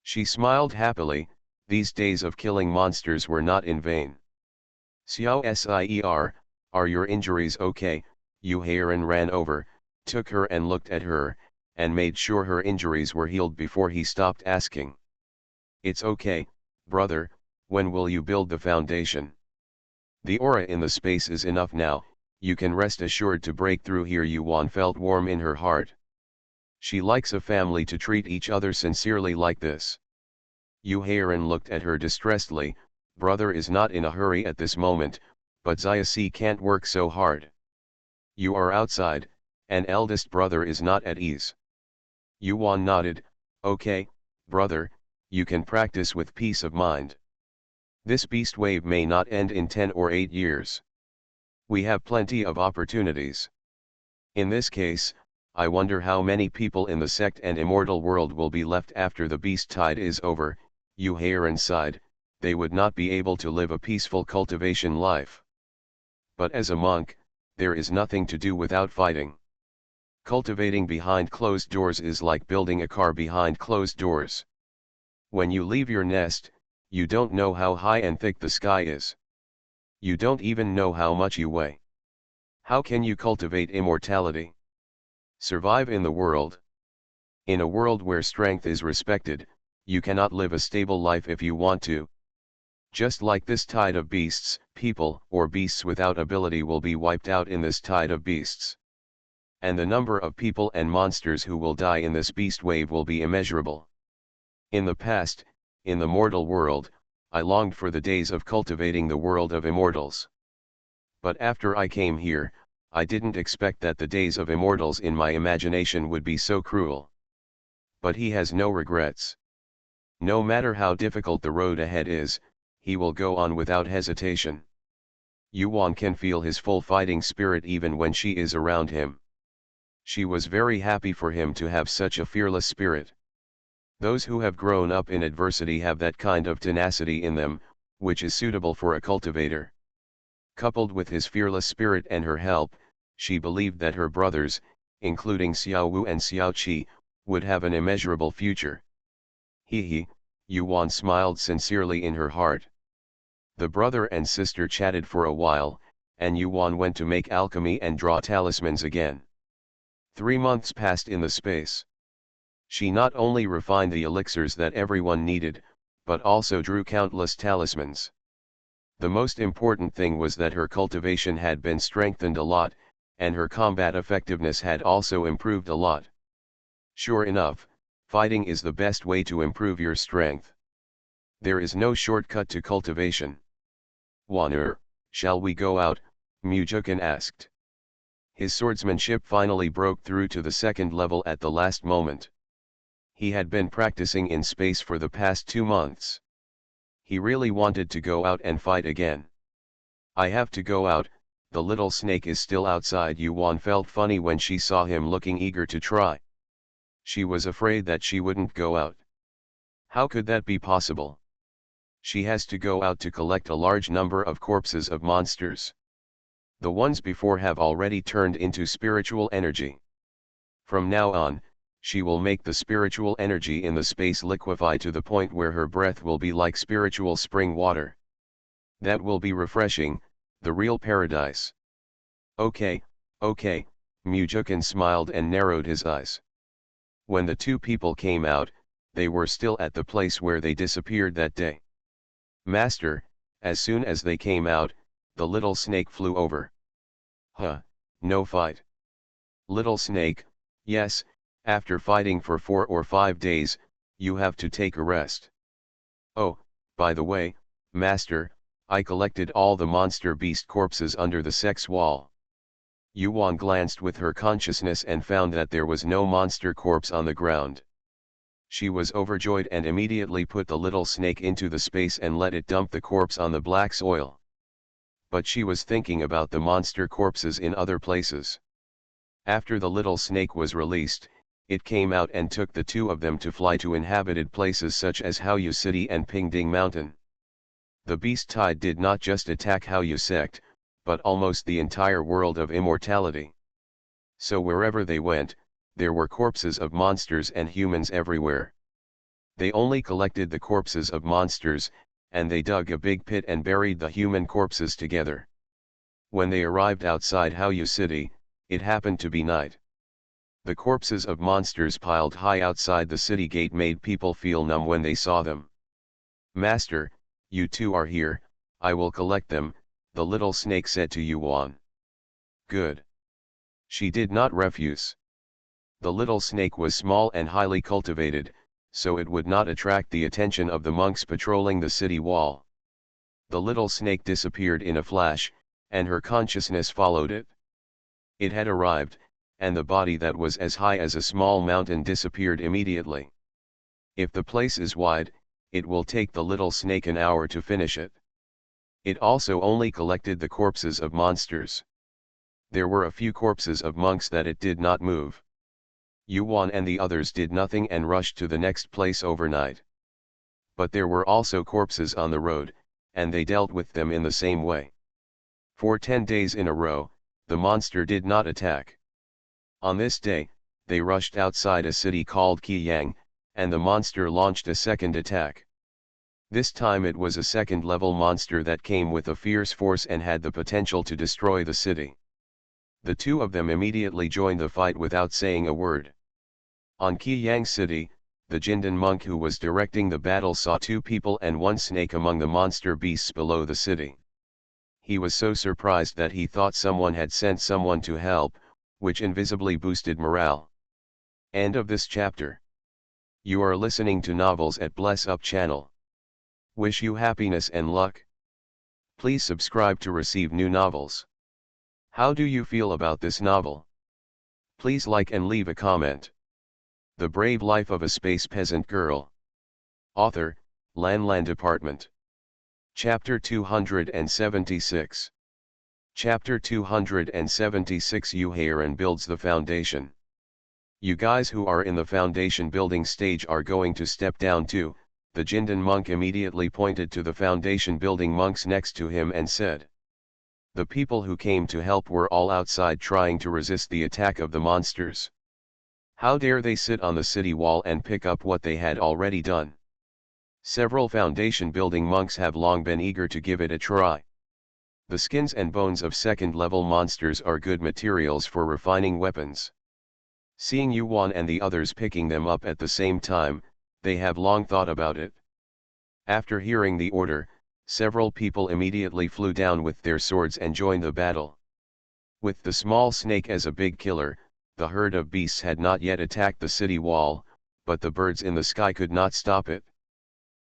She smiled happily. These days of killing monsters were not in vain. Xiao Sier, are your injuries okay? Yu Heiran ran over, took her and looked at her, and made sure her injuries were healed before he stopped asking. It's okay, brother, when will you build the foundation? The aura in the space is enough now, you can rest assured to break through here. Yuan felt warm in her heart. She likes a family to treat each other sincerely like this. Yu Heiran looked at her distrestedly. Brother is not in a hurry at this moment, but Xiaoxi can't work so hard. You are outside, and eldest brother is not at ease. Yuan nodded. Okay, brother, you can practice with peace of mind. This beast wave may not end in 10 or 8 years. We have plenty of opportunities. In this case, I wonder how many people in the sect and immortal world will be left after the beast tide is over. Yu Heiran sighed. They would not be able to live a peaceful cultivation life. But as a monk, there is nothing to do without fighting. Cultivating behind closed doors is like building a car behind closed doors. When you leave your nest, you don't know how high and thick the sky is. You don't even know how much you weigh. How can you cultivate immortality? Survive in the world. In a world where strength is respected, you cannot live a stable life if you want to. Just like this tide of beasts, people or beasts without ability will be wiped out in this tide of beasts. And the number of people and monsters who will die in this beast wave will be immeasurable. In the past, in the mortal world, I longed for the days of cultivating the world of immortals. But after I came here, I didn't expect that the days of immortals in my imagination would be so cruel. But he has no regrets. No matter how difficult the road ahead is, he will go on without hesitation. Yuan can feel his full fighting spirit even when she is around him. She was very happy for him to have such a fearless spirit. Those who have grown up in adversity have that kind of tenacity in them, which is suitable for a cultivator. Coupled with his fearless spirit and her help, she believed that her brothers, including Xiao Wu and Xiao Qi, would have an immeasurable future. He, Yuan smiled sincerely in her heart. The brother and sister chatted for a while, and Yuan went to make alchemy and draw talismans again. 3 months passed in the space. She not only refined the elixirs that everyone needed, but also drew countless talismans. The most important thing was that her cultivation had been strengthened a lot, and her combat effectiveness had also improved a lot. Sure enough, fighting is the best way to improve your strength. There is no shortcut to cultivation. Wan'er, shall we go out? Mujukan asked. His swordsmanship finally broke through to the second level at the last moment. He had been practicing in space for the past 2 months. He really wanted to go out and fight again. I have to go out, the little snake is still outside. Yuan felt funny when she saw him looking eager to try. She was afraid that she wouldn't go out. How could that be possible? She has to go out to collect a large number of corpses of monsters. The ones before have already turned into spiritual energy. From now on, she will make the spiritual energy in the space liquefy to the point where her breath will be like spiritual spring water. That will be refreshing, the real paradise. Okay, Mujukan smiled and narrowed his eyes. When the 2 people came out, they were still at the place where they disappeared that day. Master, as soon as they came out, the little snake flew over. Huh, no fight. Little snake, yes. After fighting for 4 or 5 days, you have to take a rest. Oh, by the way, Master, I collected all the monster beast corpses under the sex wall. Yuan glanced with her consciousness and found that there was no monster corpse on the ground. She was overjoyed and immediately put the little snake into the space and let it dump the corpse on the black soil. But she was thinking about the monster corpses in other places. After the little snake was released, it came out and took the 2 of them to fly to inhabited places such as Haoyu City and Pingding Mountain. The beast tide did not just attack Haoyu sect, but almost the entire world of immortality. So wherever they went, there were corpses of monsters and humans everywhere. They only collected the corpses of monsters, and they dug a big pit and buried the human corpses together. When they arrived outside Haoyu City, it happened to be night. The corpses of monsters piled high outside the city gate made people feel numb when they saw them. Master, you 2 are here, I will collect them, the little snake said to Yuan. Good. She did not refuse. The little snake was small and highly cultivated, so it would not attract the attention of the monks patrolling the city wall. The little snake disappeared in a flash, and her consciousness followed it. It had arrived, and the body that was as high as a small mountain disappeared immediately. If the place is wide, it will take the little snake an hour to finish it. It also only collected the corpses of monsters. There were a few corpses of monks that it did not move. Yuan and the others did nothing and rushed to the next place overnight. But there were also corpses on the road, and they dealt with them in the same way. For 10 days in a row, the monster did not attack. On this day, they rushed outside a city called Qiyang, and the monster launched a second attack. This time it was a second-level monster that came with a fierce force and had the potential to destroy the city. The two of them immediately joined the fight without saying a word. On Qiyang City, the Jindan monk who was directing the battle saw 2 people and 1 snake among the monster beasts below the city. He was so surprised that he thought someone had sent someone to help, which invisibly boosted morale. End of this chapter. You are listening to Novels at Bless Up channel. Wish you happiness and luck. Please subscribe to receive new novels. How do you feel about this novel? Please like and leave a comment. The Brave Life of a Space Peasant Girl. Author, Lan Department. Chapter 276. Chapter 276. Yuhairan builds the foundation. You guys who are in the foundation building stage are going to step down too. The Jindan monk immediately pointed to the foundation building monks next to him and said. The people who came to help were all outside trying to resist the attack of the monsters. How dare they sit on the city wall and pick up what they had already done? Several foundation building monks have long been eager to give it a try. The skins and bones of second-level monsters are good materials for refining weapons. Seeing Yuan and the others picking them up at the same time, they have long thought about it. After hearing the order, several people immediately flew down with their swords and joined the battle. With the small snake as a big killer, the herd of beasts had not yet attacked the city wall, but the birds in the sky could not stop it.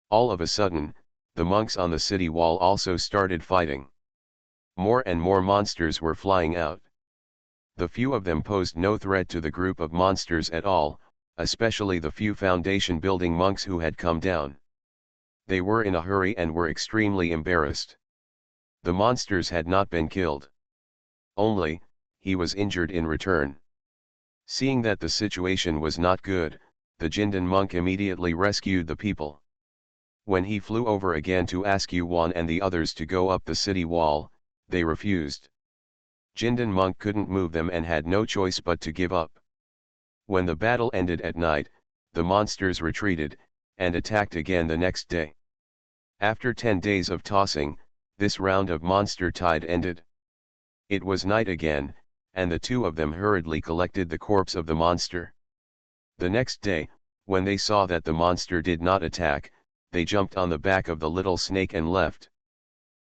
All of a sudden, the monks on the city wall also started fighting. More and more monsters were flying out. The few of them posed no threat to the group of monsters at all, especially the few foundation building monks who had come down. They were in a hurry and were extremely embarrassed. The monsters had not been killed. Only, he was injured in return. Seeing that the situation was not good, the Jindan monk immediately rescued the people. When he flew over again to ask Yuan and the others to go up the city wall, they refused. Jindan monk couldn't move them and had no choice but to give up. When the battle ended at night, the monsters retreated, and attacked again the next day. After 10 days of tossing, this round of monster tide ended. It was night again, and the two of them hurriedly collected the corpse of the monster. The next day, when they saw that the monster did not attack, they jumped on the back of the little snake and left.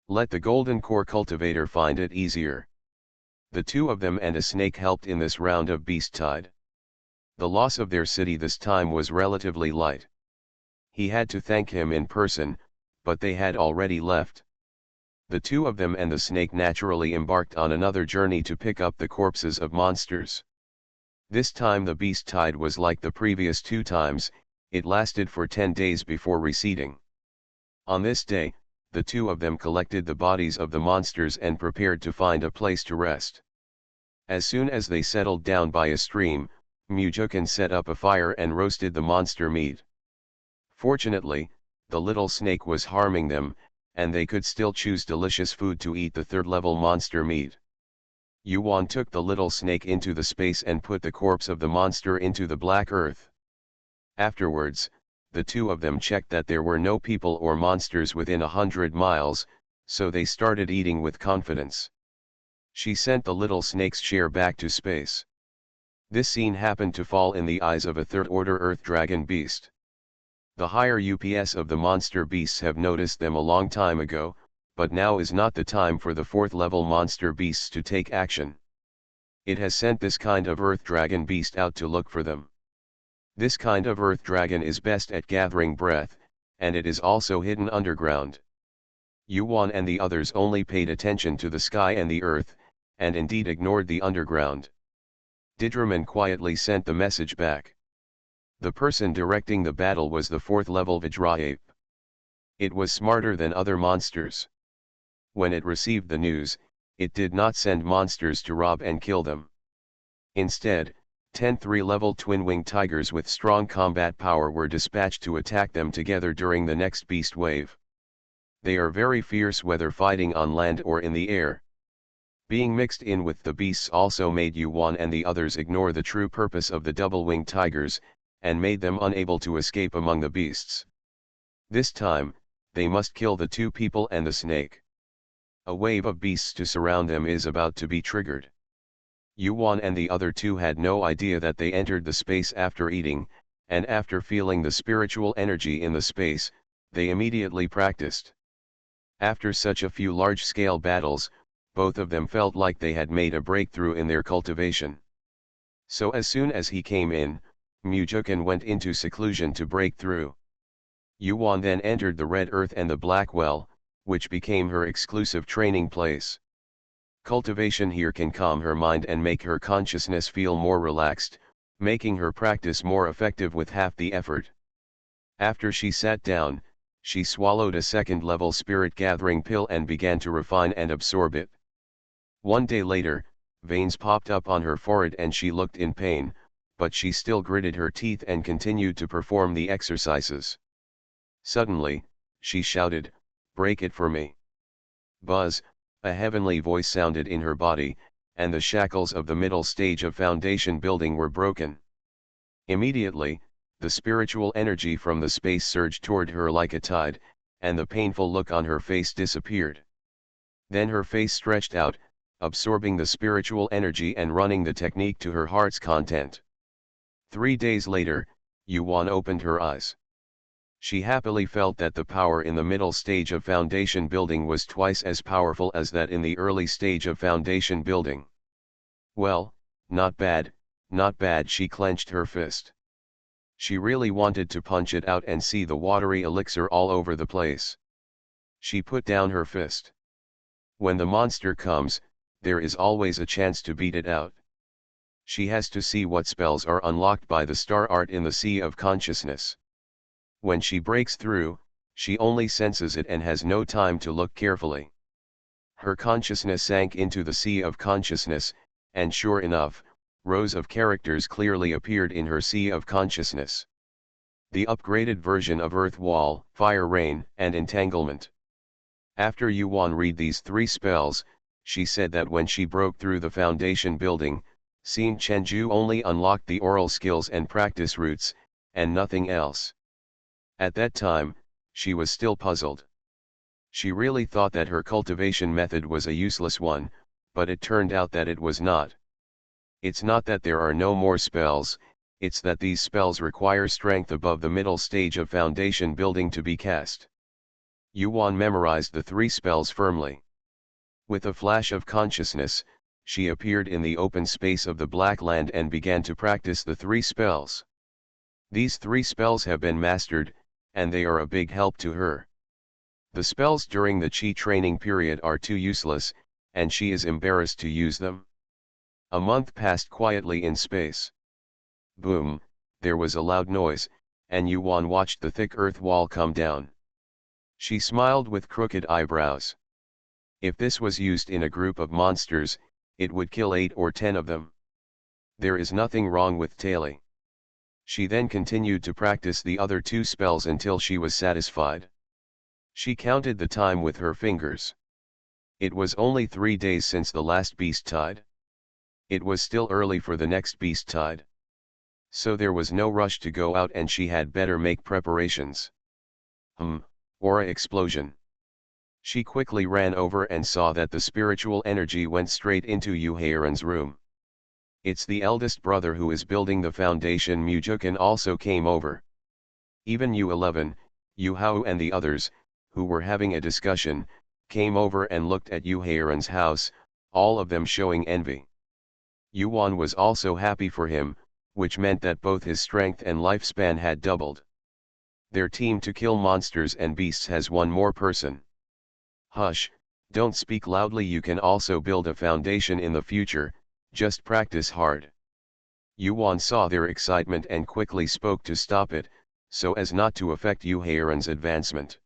Let the golden core cultivator find it easier. The two of them and a snake helped in this round of beast tide. The loss of their city this time was relatively light. He had to thank him in person, but they had already left. The two of them and the snake naturally embarked on another journey to pick up the corpses of monsters. This time the beast tide was like the previous 2 times, it lasted for 10 days before receding. On this day, the two of them collected the bodies of the monsters and prepared to find a place to rest. As soon as they settled down by a stream, Mujukan set up a fire and roasted the monster meat. Fortunately, the little snake was harming them, and they could still choose delicious food to eat the 3rd-level monster meat. Yuan took the little snake into the space and put the corpse of the monster into the black earth. Afterwards, the two of them checked that there were no people or monsters within 100 miles, so they started eating with confidence. She sent the little snake's share back to space. This scene happened to fall in the eyes of a 3rd-order Earth Dragon beast. The higher UPS of the monster beasts have noticed them a long time ago, but now is not the time for the 4th-level monster beasts to take action. It has sent this kind of earth dragon beast out to look for them. This kind of earth dragon is best at gathering breath, and it is also hidden underground. Yuan and the others only paid attention to the sky and the earth, and indeed ignored the underground. Didraman quietly sent the message back. The person directing the battle was the 4th level Vajrayape. It was smarter than other monsters. When it received the news, it did not send monsters to rob and kill them. Instead, 10 3-level twin-winged tigers with strong combat power were dispatched to attack them together during the next beast wave. They are very fierce whether fighting on land or in the air. Being mixed in with the beasts also made Yuan and the others ignore the true purpose of the double-winged tigers, and made them unable to escape among the beasts. This time, they must kill the 2 people and the snake. A wave of beasts to surround them is about to be triggered. Yuan and the other 2 had no idea that they entered the space after eating, and after feeling the spiritual energy in the space, they immediately practiced. After such a few large-scale battles, both of them felt like they had made a breakthrough in their cultivation. So as soon as he came in, Mujukan went into seclusion to break through. Yuan then entered the red earth and the black well, which became her exclusive training place. Cultivation here can calm her mind and make her consciousness feel more relaxed, making her practice more effective with half the effort. After she sat down, she swallowed a 2nd-level spirit-gathering pill and began to refine and absorb it. One day later, veins popped up on her forehead and she looked in pain, but she still gritted her teeth and continued to perform the exercises. Suddenly, she shouted, "Break it for me." Buzz, a heavenly voice sounded in her body, and the shackles of the middle stage of foundation building were broken. Immediately, the spiritual energy from the space surged toward her like a tide, and the painful look on her face disappeared. Then her face stretched out, absorbing the spiritual energy and running the technique to her heart's content. 3 days later, Yuan opened her eyes. She happily felt that the power in the middle stage of foundation building was twice as powerful as that in the early stage of foundation building. Well, not bad, not bad. She clenched her fist. She really wanted to punch it out and see the watery elixir all over the place. She put down her fist. When the monster comes, there is always a chance to beat it out. She has to see what spells are unlocked by the star art in the sea of consciousness. When she breaks through, she only senses it and has no time to look carefully. Her consciousness sank into the sea of consciousness, and sure enough, rows of characters clearly appeared in her sea of consciousness. The upgraded version of Earth Wall, Fire Rain, and Entanglement. After Yuan read these 3 spells, she said that when she broke through the foundation building, Xin Chenju only unlocked the oral skills and practice routes, and nothing else. At that time, she was still puzzled. She really thought that her cultivation method was a useless one, but it turned out that it was not. It's not that there are no more spells, it's that these spells require strength above the middle stage of foundation building to be cast. Yuan memorized the 3 spells firmly. With a flash of consciousness, she appeared in the open space of the Black Land and began to practice the 3 spells. These 3 spells have been mastered, and they are a big help to her. The spells during the Qi training period are too useless, and she is embarrassed to use them. A month passed quietly in space. Boom, there was a loud noise, and Yuan watched the thick earth wall come down. She smiled with crooked eyebrows. If this was used in a group of monsters, it would kill 8 or 10 of them. There is nothing wrong with Taili. She then continued to practice the other 2 spells until she was satisfied. She counted the time with her fingers. It was only 3 days since the last beast tide. It was still early for the next beast tide. So there was no rush to go out and she had better make preparations. Aura explosion. She quickly ran over and saw that the spiritual energy went straight into Yuhairan's room. It's the eldest brother who is building the foundation. Mujukan also came over. Even U11, Yu Hao and the others, who were having a discussion, came over and looked at Yuhairan's house, all of them showing envy. Yuan was also happy for him, which meant that both his strength and lifespan had doubled. Their team to kill monsters and beasts has one more person. Hush, don't speak loudly. You can also build a foundation in the future, just practice hard. Yuan saw their excitement and quickly spoke to stop it, so as not to affect Yu Heiran's advancement.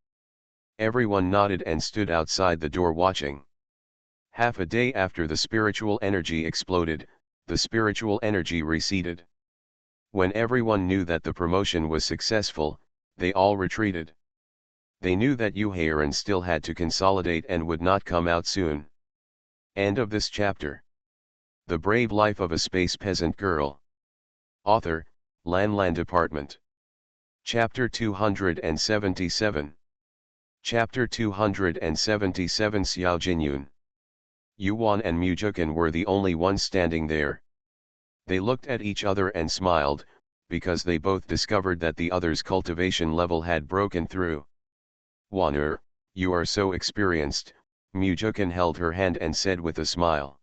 Everyone nodded and stood outside the door watching. Half a day after the spiritual energy exploded, the spiritual energy receded. When everyone knew that the promotion was successful, they all retreated. They knew that Yu Heiran still had to consolidate and would not come out soon. End of this chapter. The Brave Life of a Space Peasant Girl. Author, Lan Department. Chapter 277. Chapter 277 Xiao Jinyun. Yuan and Mujukan were the only ones standing there. They looked at each other and smiled, because they both discovered that the other's cultivation level had broken through. Waner, you are so experienced, Mujukan held her hand and said with a smile.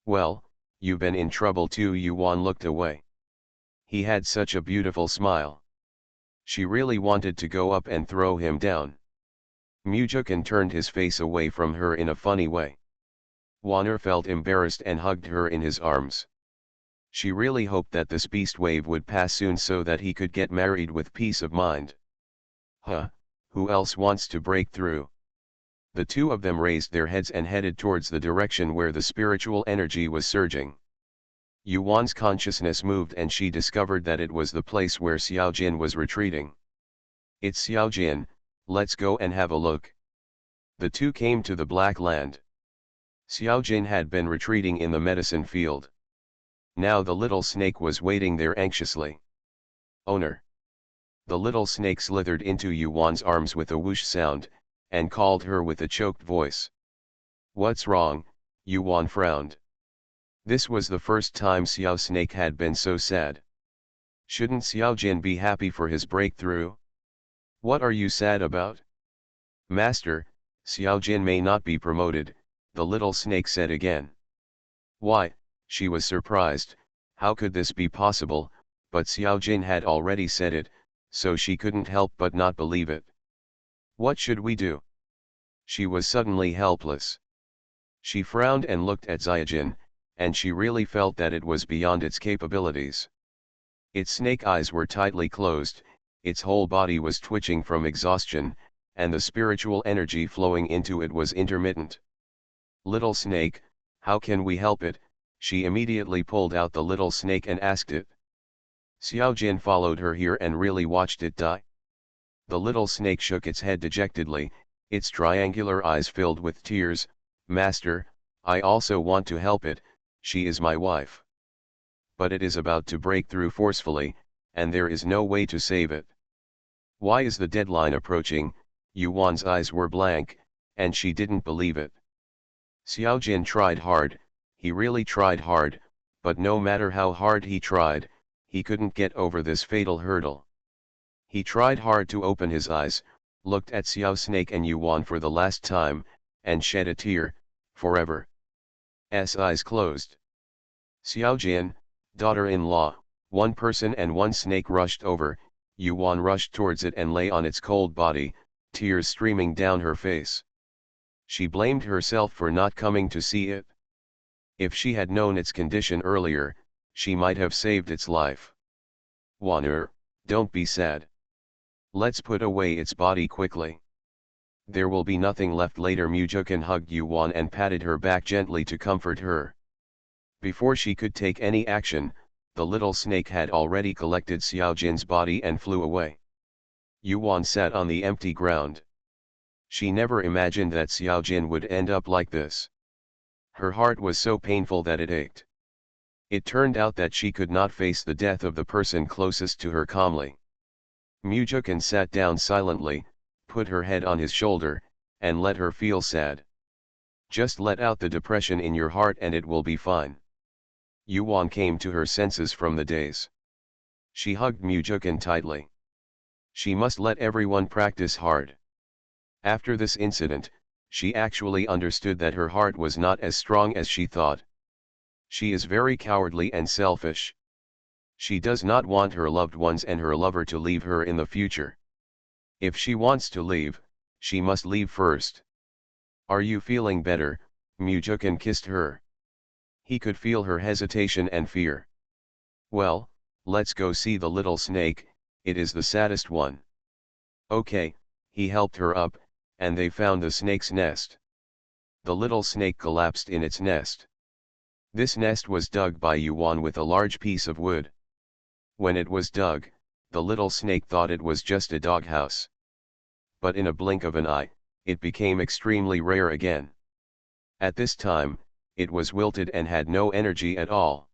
Well, you've been in trouble too. Yuan looked away. He had such a beautiful smile. She really wanted to go up and throw him down. Mujukan turned his face away from her in a funny way. Waner felt embarrassed and hugged her in his arms. She really hoped that this beast wave would pass soon so that he could get married with peace of mind. Huh, who else wants to break through? The two of them raised their heads and headed towards the direction where the spiritual energy was surging. Yuan's consciousness moved and she discovered that it was the place where Xiao Jin was retreating. It's Xiao Jin, let's go and have a look. The two came to the Black Land. Xiao Jin had been retreating in the medicine field. Now the little snake was waiting there anxiously. Owner. The little snake slithered into Yuan's arms with a whoosh sound, and called her with a choked voice. What's wrong? Yuan frowned. This was the first time Xiao Snake had been so sad. Shouldn't Xiao Jin be happy for his breakthrough? What are you sad about? Master, Xiao Jin may not be promoted, the little snake said again. Why, she was surprised, how could this be possible, but Xiao Jin had already said it, so she couldn't help but not believe it. What should we do? She was suddenly helpless. She frowned and looked at Xiaojin, and she really felt that it was beyond its capabilities. Its snake eyes were tightly closed, its whole body was twitching from exhaustion, and the spiritual energy flowing into it was intermittent. Little snake, how can we help it? She immediately pulled out the little snake and asked it. Xiao Jin followed her here and really watched it die. The little snake shook its head dejectedly, its triangular eyes filled with tears. Master, I also want to help it, she is my wife. But it is about to break through forcefully, and there is no way to save it. Why is the deadline approaching? Yuan's eyes were blank, and she didn't believe it. Xiao Jin tried hard, he really tried hard, but no matter how hard he tried, he couldn't get over this fatal hurdle. He tried hard to open his eyes, looked at Xiao Snake and Yuan for the last time, and shed a tear, forever. Eyes closed. Xiao Jin, daughter-in-law, one person and one snake rushed over, Yuan rushed towards it and lay on its cold body, tears streaming down her face. She blamed herself for not coming to see it. If she had known its condition earlier, she might have saved its life. Waner, don't be sad. Let's put away its body quickly. There will be nothing left later. Mujukan hugged Yuan and patted her back gently to comfort her. Before she could take any action, the little snake had already collected Xiao Jin's body and flew away. Yuan sat on the empty ground. She never imagined that Xiao Jin would end up like this. Her heart was so painful that it ached. It turned out that she could not face the death of the person closest to her calmly. Mujukan sat down silently, put her head on his shoulder, and let her feel sad. Just let out the depression in your heart and it will be fine. Yuan came to her senses from the daze. She hugged Mujukan tightly. She must let everyone practice hard. After this incident, she actually understood that her heart was not as strong as she thought. She is very cowardly and selfish. She does not want her loved ones and her lover to leave her in the future. If she wants to leave, she must leave first. Are you feeling better? Mujukin kissed her. He could feel her hesitation and fear. Well, let's go see the little snake, it is the saddest one. Okay, he helped her up, and they found the snake's nest. The little snake collapsed in its nest. This nest was dug by Yuan with a large piece of wood. When it was dug, the little snake thought it was just a doghouse. But in a blink of an eye, it became extremely rare again. At this time, it was wilted and had no energy at all.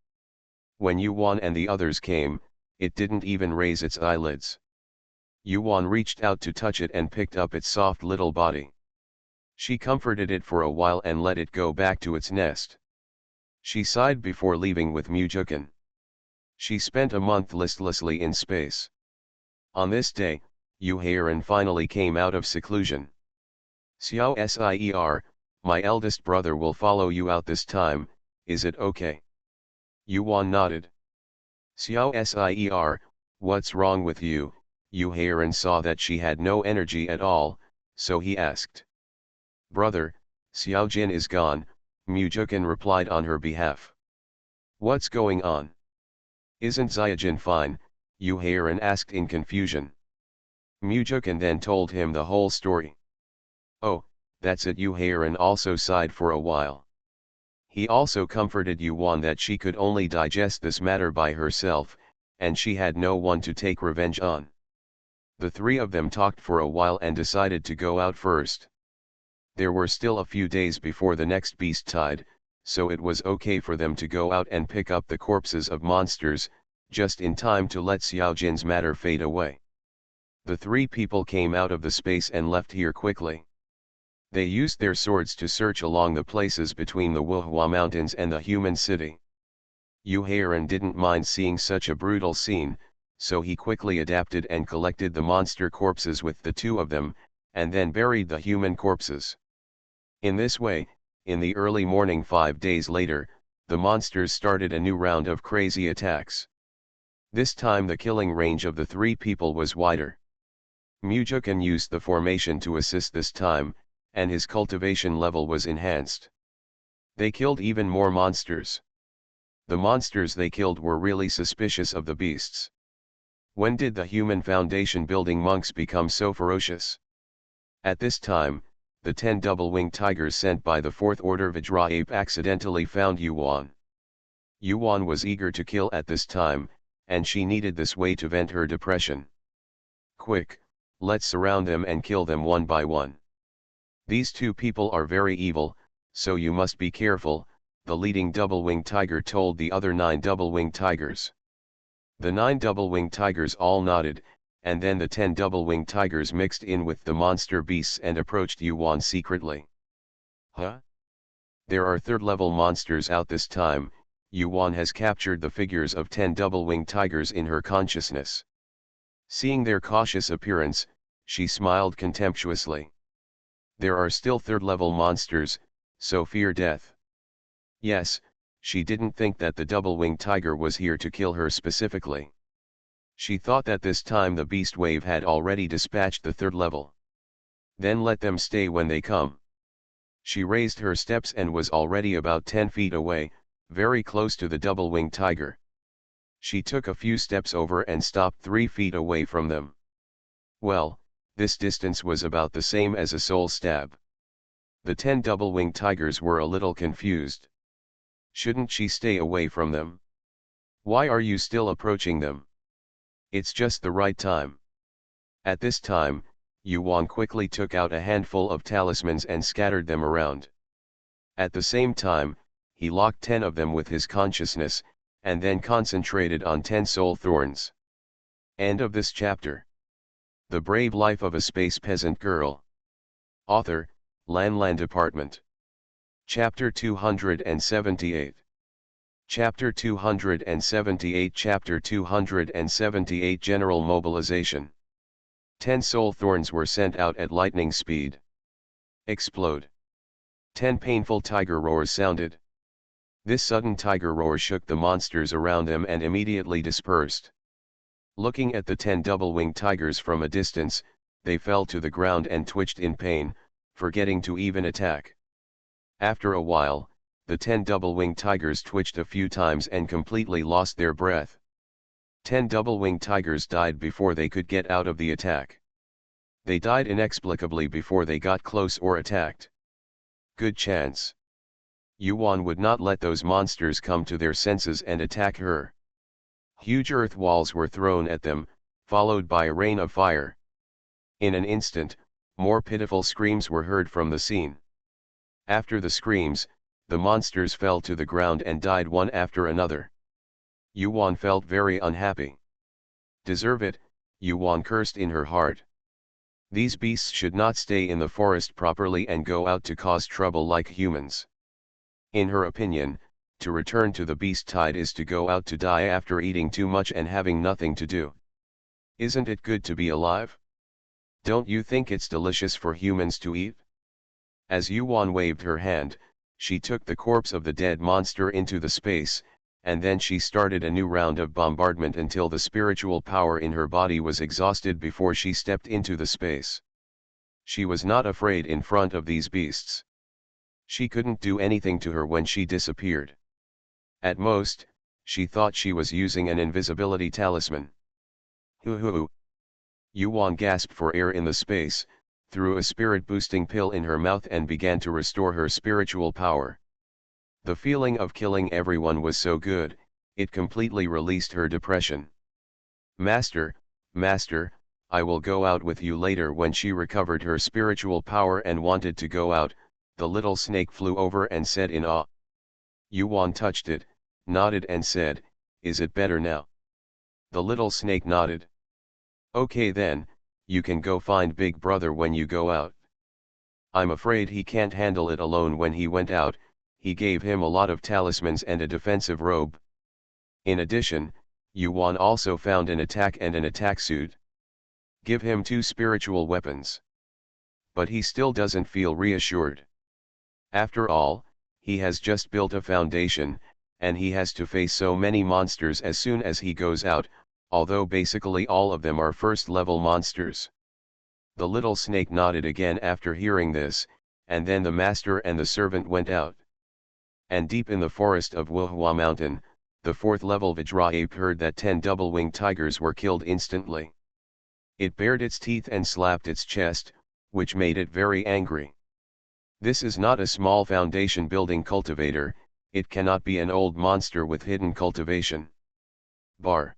When Yuan and the others came, it didn't even raise its eyelids. Yuan reached out to touch it and picked up its soft little body. She comforted it for a while and let it go back to its nest. She sighed before leaving with Mujukin. She spent a month listlessly in space. On this day, Yu Heiran finally came out of seclusion. Xiao Sier, my eldest brother will follow you out this time, is it okay? Yuan nodded. Xiao Sier, what's wrong with you? Yu Heiran saw that she had no energy at all, so he asked. Brother, Xiao Jin is gone, Mujukin replied on her behalf. What's going on? Isn't Xiaojin fine? Yu Heiran asked in confusion. Mujukin then told him the whole story. Oh, that's it. Yu Heiran also sighed for a while. He also comforted Yuan that she could only digest this matter by herself, and she had no one to take revenge on. The three of them talked for a while and decided to go out first. There were still a few days before the next beast tide, so it was okay for them to go out and pick up the corpses of monsters, just in time to let Xiaojin's matter fade away. The three people came out of the space and left here quickly. They used their swords to search along the places between the Wuhua Mountains and the human city. Yu Heiran didn't mind seeing such a brutal scene, so he quickly adapted and collected the monster corpses with the two of them, and then buried the human corpses. In this way, in the early morning 5 days later, the monsters started a new round of crazy attacks. This time the killing range of the three people was wider. Mujukin used the formation to assist this time, and his cultivation level was enhanced. They killed even more monsters. The monsters they killed were really suspicious of the beasts. When did the human foundation building monks become so ferocious? At this time, the 10 double-winged tigers sent by the 4th Order Vajra ape accidentally found Yuan. Yuan was eager to kill at this time, and she needed this way to vent her depression. Quick, let's surround them and kill them one by one. These two people are very evil, so you must be careful, the leading double-winged tiger told the other 9 double-winged tigers. The 9 double-winged tigers all nodded, and then the 10 double-winged tigers mixed in with the monster beasts and approached Yuan secretly. Huh? There are 3rd-level monsters out this time. Yuan has captured the figures of 10 double-winged tigers in her consciousness. Seeing their cautious appearance, she smiled contemptuously. There are still 3rd-level monsters, so fear death. Yes, she didn't think that the double-winged tiger was here to kill her specifically. She thought that this time the beast wave had already dispatched the 3rd level. Then let them stay when they come. She raised her steps and was already about 10 feet away, very close to the double-winged tiger. She took a few steps over and stopped 3 feet away from them. Well, this distance was about the same as a soul stab. The 10 double-winged tigers were a little confused. Shouldn't she stay away from them? Why are you still approaching them? It's just the right time. At this time, Yuan quickly took out a handful of talismans and scattered them around. At the same time, he locked 10 of them with his consciousness, and then concentrated on 10 soul thorns. End of this chapter. The Brave Life of a Space Peasant Girl. Author, Lan Department. Chapter 278. Chapter 278 Chapter 278 General Mobilization. 10 soul thorns were sent out at lightning speed. Explode. 10 painful tiger roars sounded. This sudden tiger roar shook the monsters around them and immediately dispersed. Looking at the 10 double-winged tigers from a distance, they fell to the ground and twitched in pain, forgetting to even attack. After a while, the 10 double-winged tigers twitched a few times and completely lost their breath. 10 double-winged tigers died before they could get out of the attack. They died inexplicably before they got close or attacked. Good chance. Yuan would not let those monsters come to their senses and attack her. Huge earth walls were thrown at them, followed by a rain of fire. In an instant, more pitiful screams were heard from the scene. After the screams, the monsters fell to the ground and died one after another. Yuan felt very unhappy. Deserve it, Yuan cursed in her heart. These beasts should not stay in the forest properly and go out to cause trouble like humans. In her opinion, to return to the beast tide is to go out to die after eating too much and having nothing to do. Isn't it good to be alive? Don't you think it's delicious for humans to eat? As Yuan waved her hand, she took the corpse of the dead monster into the space, and then she started a new round of bombardment until the spiritual power in her body was exhausted before she stepped into the space. She was not afraid in front of these beasts. She couldn't do anything to her when she disappeared. At most, she thought she was using an invisibility talisman. Hoo. Yuan gasped for air in the space, threw a spirit-boosting pill in her mouth and began to restore her spiritual power. The feeling of killing everyone was so good, it completely released her depression. Master, I will go out with you later. When she recovered her spiritual power and wanted to go out, the little snake flew over and said in awe. Yuan touched it, nodded and said, "Is it better now?" The little snake nodded. "Okay then, you can go find Big Brother when you go out. I'm afraid he can't handle it alone." When he went out, he gave him a lot of talismans and a defensive robe. In addition, Yuan also found an attack and an attack suit. Give him 2 spiritual weapons. But he still doesn't feel reassured. After all, he has just built a foundation, and he has to face so many monsters as soon as he goes out, although basically all of them are first-level monsters. The little snake nodded again after hearing this, and then the master and the servant went out. And deep in the forest of Wuhua Mountain, the 4th-level Vajra ape heard that 10 double-winged tigers were killed instantly. It bared its teeth and slapped its chest, which made it very angry. This is not a small foundation building cultivator, it cannot be an old monster with hidden cultivation. Bar.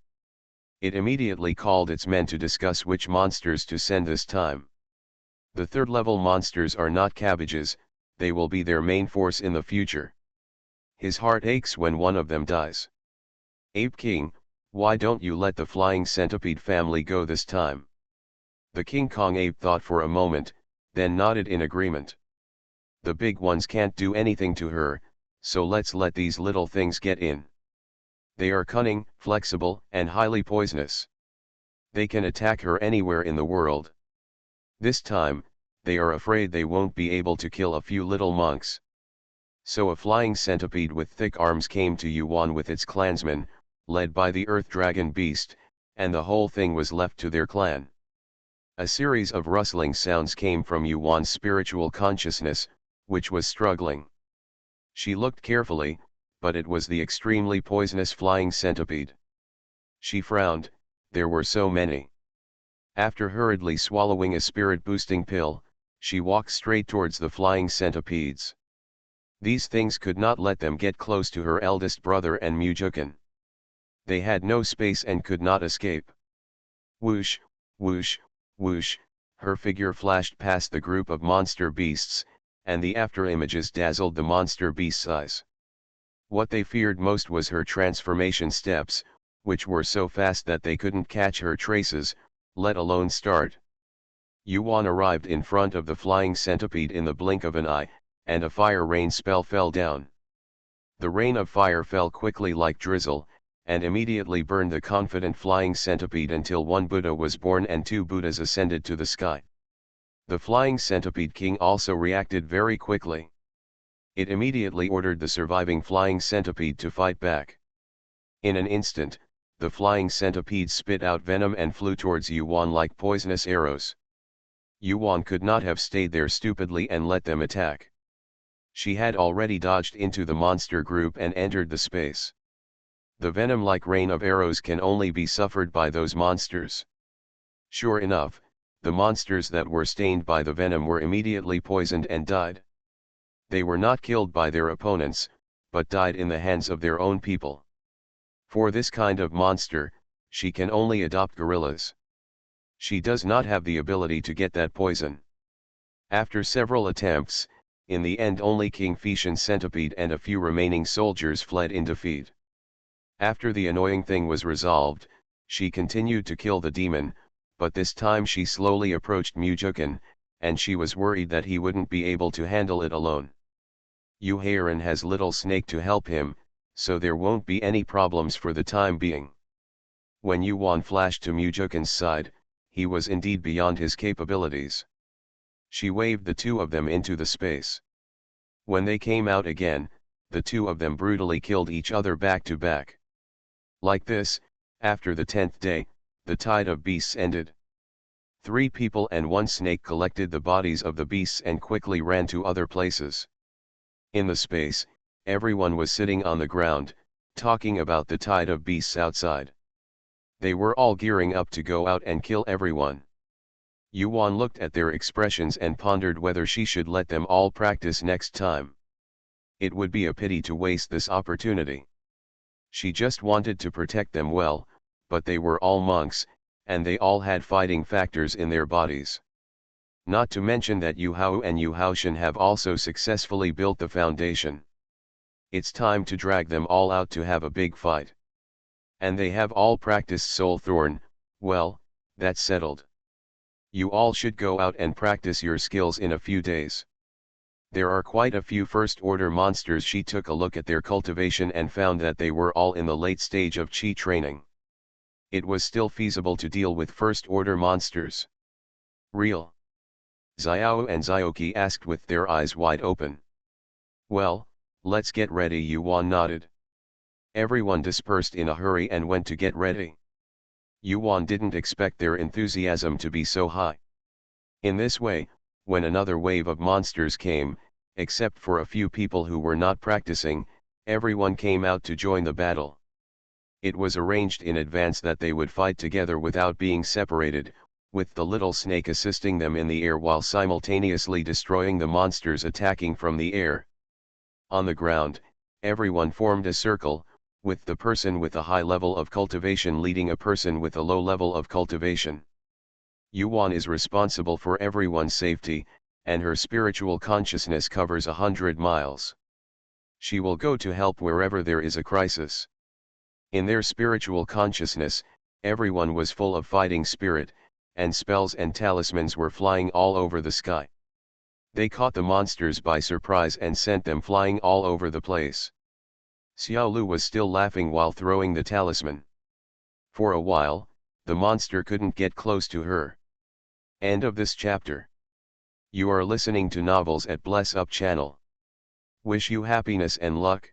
It immediately called its men to discuss which monsters to send this time. The 3rd-level monsters are not cabbages, they will be their main force in the future. His heart aches when one of them dies. Ape King, why don't you let the flying centipede family go this time? The King Kong ape thought for a moment, then nodded in agreement. The big ones can't do anything to her, so let's let these little things get in. They are cunning, flexible, and highly poisonous. They can attack her anywhere in the world. This time, they are afraid they won't be able to kill a few little monks. So a flying centipede with thick arms came to Yuan with its clansmen, led by the earth dragon beast, and the whole thing was left to their clan. A series of rustling sounds came from Yuan's spiritual consciousness, which was struggling. She looked carefully, but it was the extremely poisonous flying centipede. She frowned, there were so many. After hurriedly swallowing a spirit-boosting pill, she walked straight towards the flying centipedes. These things could not let them get close to her eldest brother and Mujukan. They had no space and could not escape. Whoosh, whoosh, whoosh, her figure flashed past the group of monster beasts, and the afterimages dazzled the monster beast's eyes. What they feared most was her transformation steps, which were so fast that they couldn't catch her traces, let alone start. Yuan arrived in front of the flying centipede in the blink of an eye, and a fire rain spell fell down. The rain of fire fell quickly like drizzle, and immediately burned the confident flying centipede until 1 Buddha was born and 2 Buddhas ascended to the sky. The flying centipede king also reacted very quickly. It immediately ordered the surviving flying centipede to fight back. In an instant, the flying centipede spit out venom and flew towards Yuan like poisonous arrows. Yuan could not have stayed there stupidly and let them attack. She had already dodged into the monster group and entered the space. The venom-like rain of arrows can only be suffered by those monsters. Sure enough, the monsters that were stained by the venom were immediately poisoned and died. They were not killed by their opponents, but died in the hands of their own people. For this kind of monster, she can only adopt gorillas. She does not have the ability to get that poison. After several attempts, in the end only King Peasant centipede and a few remaining soldiers fled in defeat. After the annoying thing was resolved, she continued to kill the demon, but this time she slowly approached Mujukan, and she was worried that he wouldn't be able to handle it alone. Yu Heiran has Little Snake to help him, so there won't be any problems for the time being. When Yuan flashed to Mujukan's side, he was indeed beyond his capabilities. She waved the two of them into the space. When they came out again, the two of them brutally killed each other back to back. Like this, after the 10th day, the tide of beasts ended. 3 people and 1 snake collected the bodies of the beasts and quickly ran to other places. In the space, everyone was sitting on the ground, talking about the tide of beasts outside. They were all gearing up to go out and kill everyone. Yuan looked at their expressions and pondered whether she should let them all practice next time. It would be a pity to waste this opportunity. She just wanted to protect them well, but they were all monks, and they all had fighting factors in their bodies. Not to mention that Yu Hao and Yu Haoshan have also successfully built the foundation. It's time to drag them all out to have a big fight. And they have all practiced Soul Thorn. Well, that's settled. You all should go out and practice your skills in a few days. There are quite a few first-order monsters. She took a look at their cultivation and found that they were all in the late stage of Qi training. It was still feasible to deal with first-order monsters. Real? Xiao and Xiaoqi asked with their eyes wide open. Well, let's get ready. Yuan nodded. Everyone dispersed in a hurry and went to get ready. Yuan didn't expect their enthusiasm to be so high. In this way, when another wave of monsters came, except for a few people who were not practicing, everyone came out to join the battle. It was arranged in advance that they would fight together without being separated, with the little snake assisting them in the air while simultaneously destroying the monsters attacking from the air. On the ground, everyone formed a circle, with the person with a high level of cultivation leading a person with a low level of cultivation. Yuan is responsible for everyone's safety, and her spiritual consciousness covers 100 miles. She will go to help wherever there is a crisis. In their spiritual consciousness, everyone was full of fighting spirit, and spells and talismans were flying all over the sky. They caught the monsters by surprise and sent them flying all over the place. Xiao Lu was still laughing while throwing the talisman. For a while, the monster couldn't get close to her. End of this chapter. You are listening to Novels at Bless Up channel. Wish you happiness and luck.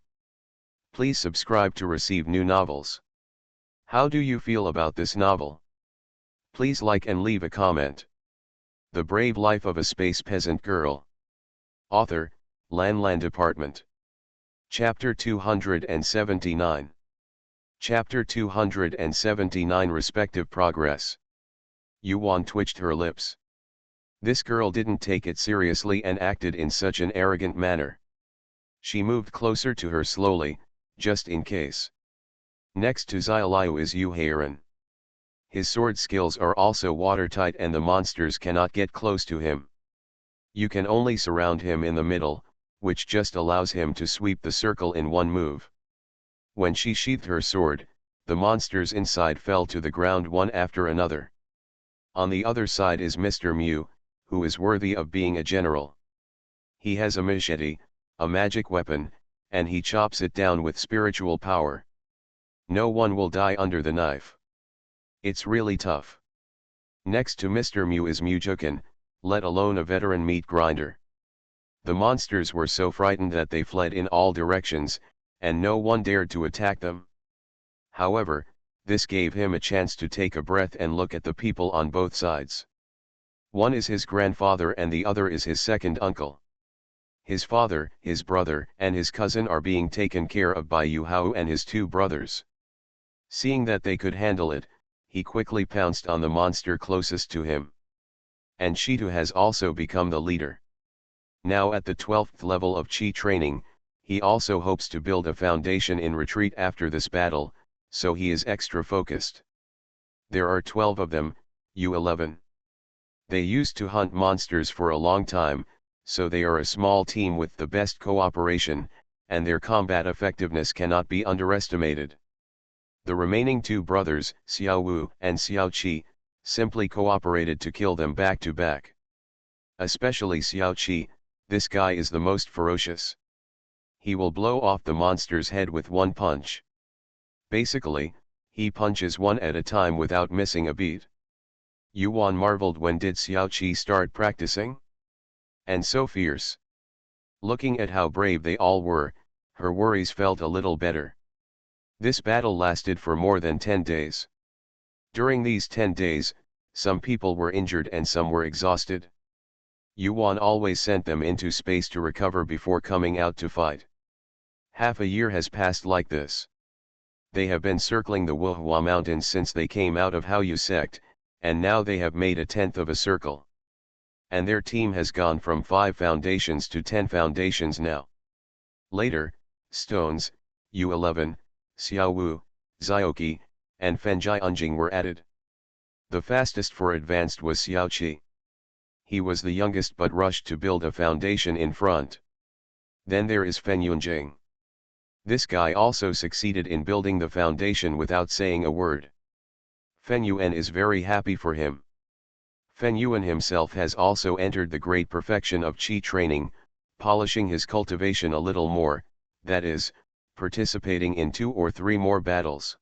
Please subscribe to receive new novels. How do you feel about this novel? Please like and leave a comment. The Brave Life of a Space Peasant Girl. Author, Lan Department. Chapter 279. Chapter 279 Respective Progress. Yuan twitched her lips. This girl didn't take it seriously and acted in such an arrogant manner. She moved closer to her slowly, just in case. Next to Xiaoliu is Yu Heiran. His sword skills are also watertight and the monsters cannot get close to him. You can only surround him in the middle, which just allows him to sweep the circle in one move. When she sheathed her sword, the monsters inside fell to the ground one after another. On the other side is Mr. Mew, who is worthy of being a general. He has a machete, a magic weapon, and he chops it down with spiritual power. No one will die under the knife. It's really tough. Next to Mr. Mew is Mujukan, let alone a veteran meat grinder. The monsters were so frightened that they fled in all directions, and no one dared to attack them. However, this gave him a chance to take a breath and look at the people on both sides. One is his grandfather and the other is his second uncle. His father, his brother, and his cousin are being taken care of by Yu Hao and his two brothers. Seeing that they could handle it, he quickly pounced on the monster closest to him. And Shitu has also become the leader. Now at the 12th level of Qi training, he also hopes to build a foundation in retreat after this battle, so he is extra focused. There are 12 of them, U11. They used to hunt monsters for a long time, so they are a small team with the best cooperation, and their combat effectiveness cannot be underestimated. The remaining two brothers, Xiao Wu and Xiao Qi, simply cooperated to kill them back to back. Especially Xiao Qi, this guy is the most ferocious. He will blow off the monster's head with one punch. Basically, he punches one at a time without missing a beat. Yuan marveled, when did Xiao Qi start practicing? And so fierce. Looking at how brave they all were, her worries felt a little better. This battle lasted for more than 10 days. During these 10 days, some people were injured and some were exhausted. Yuan always sent them into space to recover before coming out to fight. Half a year has passed like this. They have been circling the Wuhua Mountains since they came out of Haoyu sect, and now they have made a tenth of a circle. And their team has gone from 5 foundations to 10 foundations now. Later, Stones, U11, Xiao Wu, Zioqi, and Fenjai Unjing were added. The fastest for advanced was Xiao Qi. He was the youngest but rushed to build a foundation in front. Then there is Fen Yunjing. This guy also succeeded in building the foundation without saying a word. Fen Yuan is very happy for him. Fen Yuan himself has also entered the great perfection of Qi training, polishing his cultivation a little more, that is, participating in 2 or 3 more battles.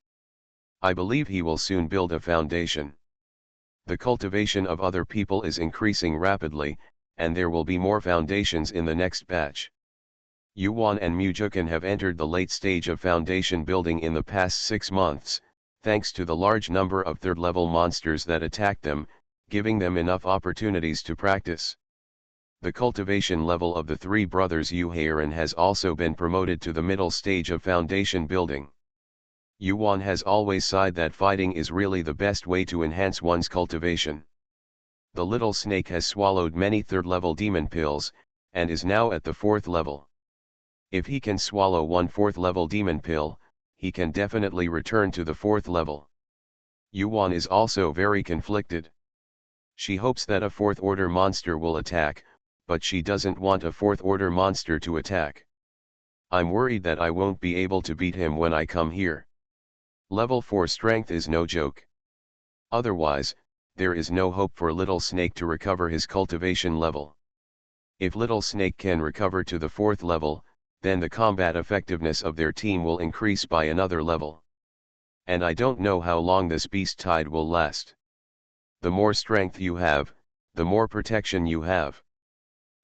I believe he will soon build a foundation. The cultivation of other people is increasing rapidly, and there will be more foundations in the next batch. Yuan and Mujukan have entered the late stage of foundation building in the past 6 months, thanks to the large number of third-level monsters that attacked them, giving them enough opportunities to practice. The cultivation level of the 3 brothers Yuhairan has also been promoted to the middle stage of foundation building. Yuan has always sighed that fighting is really the best way to enhance one's cultivation. The little snake has swallowed many third-level demon pills, and is now at the 4th level. If he can swallow one 4th-level demon pill, he can definitely return to the 4th level. Yuan is also very conflicted. She hopes that a 4th-order monster will attack, but she doesn't want a 4th-order monster to attack. I'm worried that I won't be able to beat him when I come here. Level 4 strength is no joke. Otherwise, there is no hope for Little Snake to recover his cultivation level. If Little Snake can recover to the 4th level, then the combat effectiveness of their team will increase by another level. And I don't know how long this beast tide will last. The more strength you have, the more protection you have.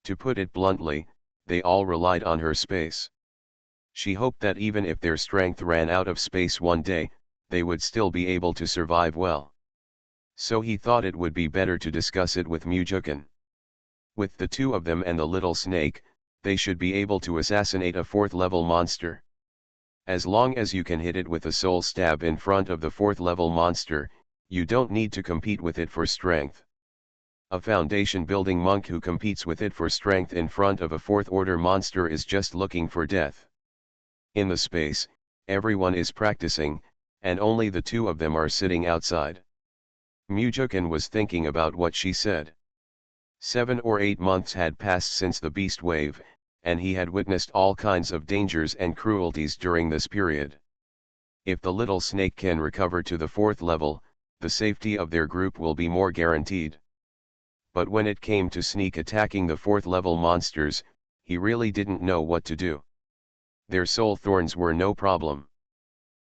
To put it bluntly, they all relied on her space. She hoped that even if their strength ran out of space one day, they would still be able to survive well. So he thought it would be better to discuss it with Mujukan. With the 2 of them and the little snake, they should be able to assassinate a 4th-level monster. As long as you can hit it with a soul stab in front of the 4th-level monster, you don't need to compete with it for strength. A foundation-building monk who competes with it for strength in front of a 4th-order monster is just looking for death. In the space, everyone is practicing, and only the 2 of them are sitting outside. Mujukan was thinking about what she said. 7 or 8 months had passed since the beast wave, and he had witnessed all kinds of dangers and cruelties during this period. If the little snake can recover to the 4th level, the safety of their group will be more guaranteed. But when it came to sneak attacking the 4th-level monsters, he really didn't know what to do. Their soul thorns were no problem.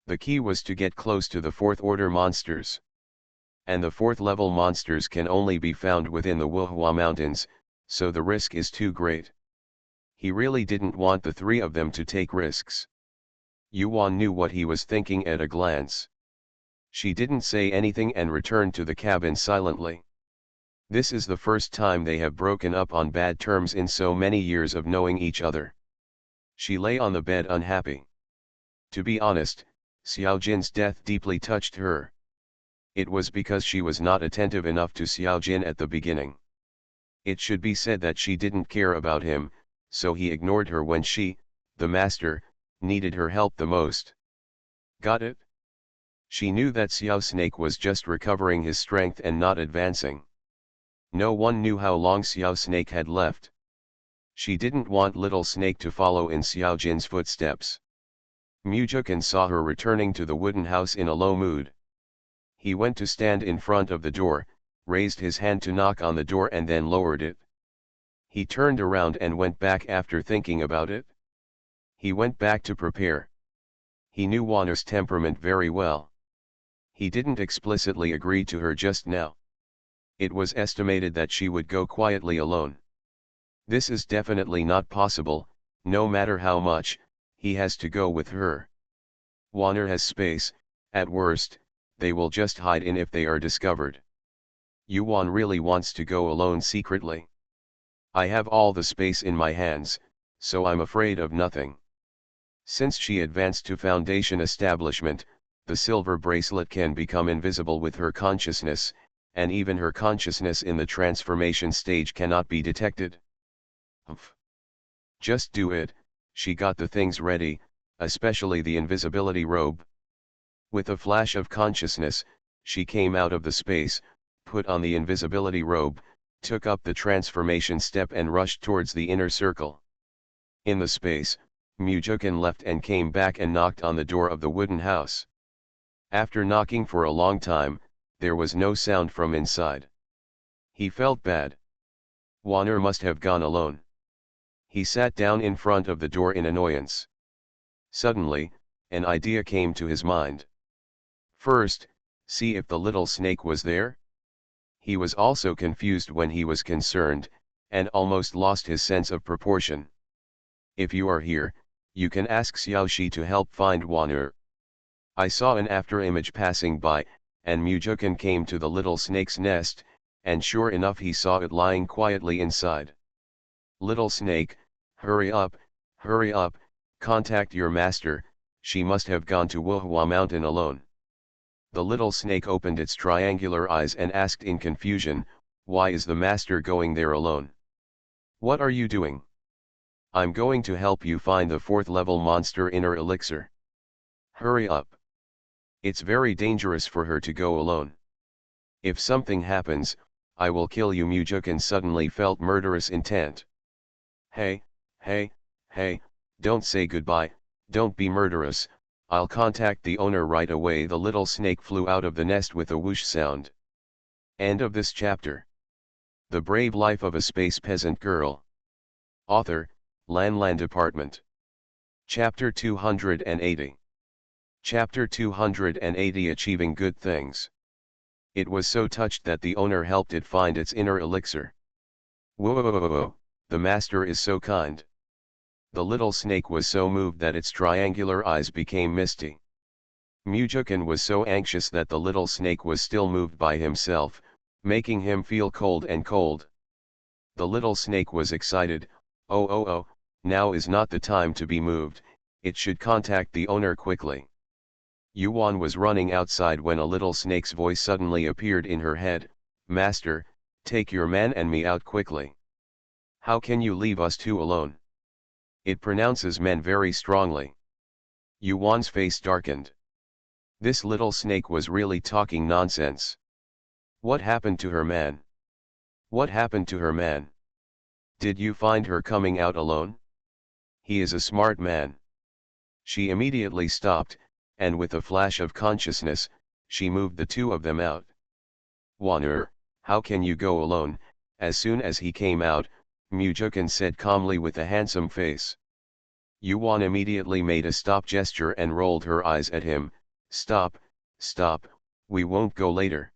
The key was to get close to the 4th-order monsters. And the 4th-level monsters can only be found within the Wuhua Mountains, so the risk is too great. He really didn't want the three of them to take risks. Yuan knew what he was thinking at a glance. She didn't say anything and returned to the cabin silently. This is the first time they have broken up on bad terms in so many years of knowing each other. She lay on the bed unhappy. To be honest, Xiao Jin's death deeply touched her. It was because she was not attentive enough to Xiao Jin at the beginning. It should be said that she didn't care about him, so he ignored her when she, the master, needed her help the most. Got it? She knew that Xiao Snake was just recovering his strength and not advancing. No one knew how long Xiao Snake had left. She didn't want Little Snake to follow in Xiao Jin's footsteps. Mujukan saw her returning to the wooden house in a low mood. He went to stand in front of the door, raised his hand to knock on the door and then lowered it. He turned around and went back after thinking about it. He went back to prepare. He knew Wanner's temperament very well. He didn't explicitly agree to her just now. It was estimated that she would go quietly alone. This is definitely not possible, no matter how much, he has to go with her. Wanner has space, at worst, they will just hide in if they are discovered. Yuan really wants to go alone secretly. I have all the space in my hands, so I'm afraid of nothing. Since she advanced to Foundation establishment, the silver bracelet can become invisible with her consciousness, and even her consciousness in the transformation stage cannot be detected. Humph. Just do it. She got the things ready, especially the invisibility robe. With a flash of consciousness, she came out of the space, put on the invisibility robe, took up the transformation step and rushed towards the inner circle. In the space, Mujukan left and came back and knocked on the door of the wooden house. After knocking for a long time, there was no sound from inside. He felt bad. Wanner must have gone alone. He sat down in front of the door in annoyance. Suddenly, an idea came to his mind. First, see if the little snake was there. He was also confused when he was concerned, and almost lost his sense of proportion. If you are here, you can ask Xiaoxi to help find Wanner. I saw an afterimage passing by, and Mujukan came to the little snake's nest, and sure enough he saw it lying quietly inside. Little snake, hurry up, contact your master, she must have gone to Wuhua Mountain alone. The little snake opened its triangular eyes and asked in confusion, why is the master going there alone? What are you doing? I'm going to help you find the 4th level monster inner elixir. Hurry up. It's very dangerous for her to go alone. If something happens, I will kill you. Mujukan suddenly felt murderous intent. Hey, don't say goodbye, don't be murderous, I'll contact the owner right away. The little snake flew out of the nest with a whoosh sound. End of this chapter. The Brave Life of a Space Peasant Girl. Author, Lan Department. Chapter 280. Chapter 280 Achieving Good Things. It was so touched that the owner helped it find its inner elixir. Whoa, the master is so kind. The little snake was so moved that its triangular eyes became misty. Mujukan was so anxious that the little snake was still moved by himself, making him feel cold and cold. The little snake was excited. Oh, now is not the time to be moved, it should contact the owner quickly. Yuan was running outside when a little snake's voice suddenly appeared in her head. Master, take your man and me out quickly. How can you leave us two alone? It pronounces men very strongly. Yuan's face darkened. This little snake was really talking nonsense. What happened to her man? What happened to her man? Did you find her coming out alone? He is a smart man. She immediately stopped, and with a flash of consciousness, she moved the two of them out. Wanner, how can you go alone? As soon as he came out, Mujukan said calmly with a handsome face. Yuan immediately made a stop gesture and rolled her eyes at him. Stop, we won't go later.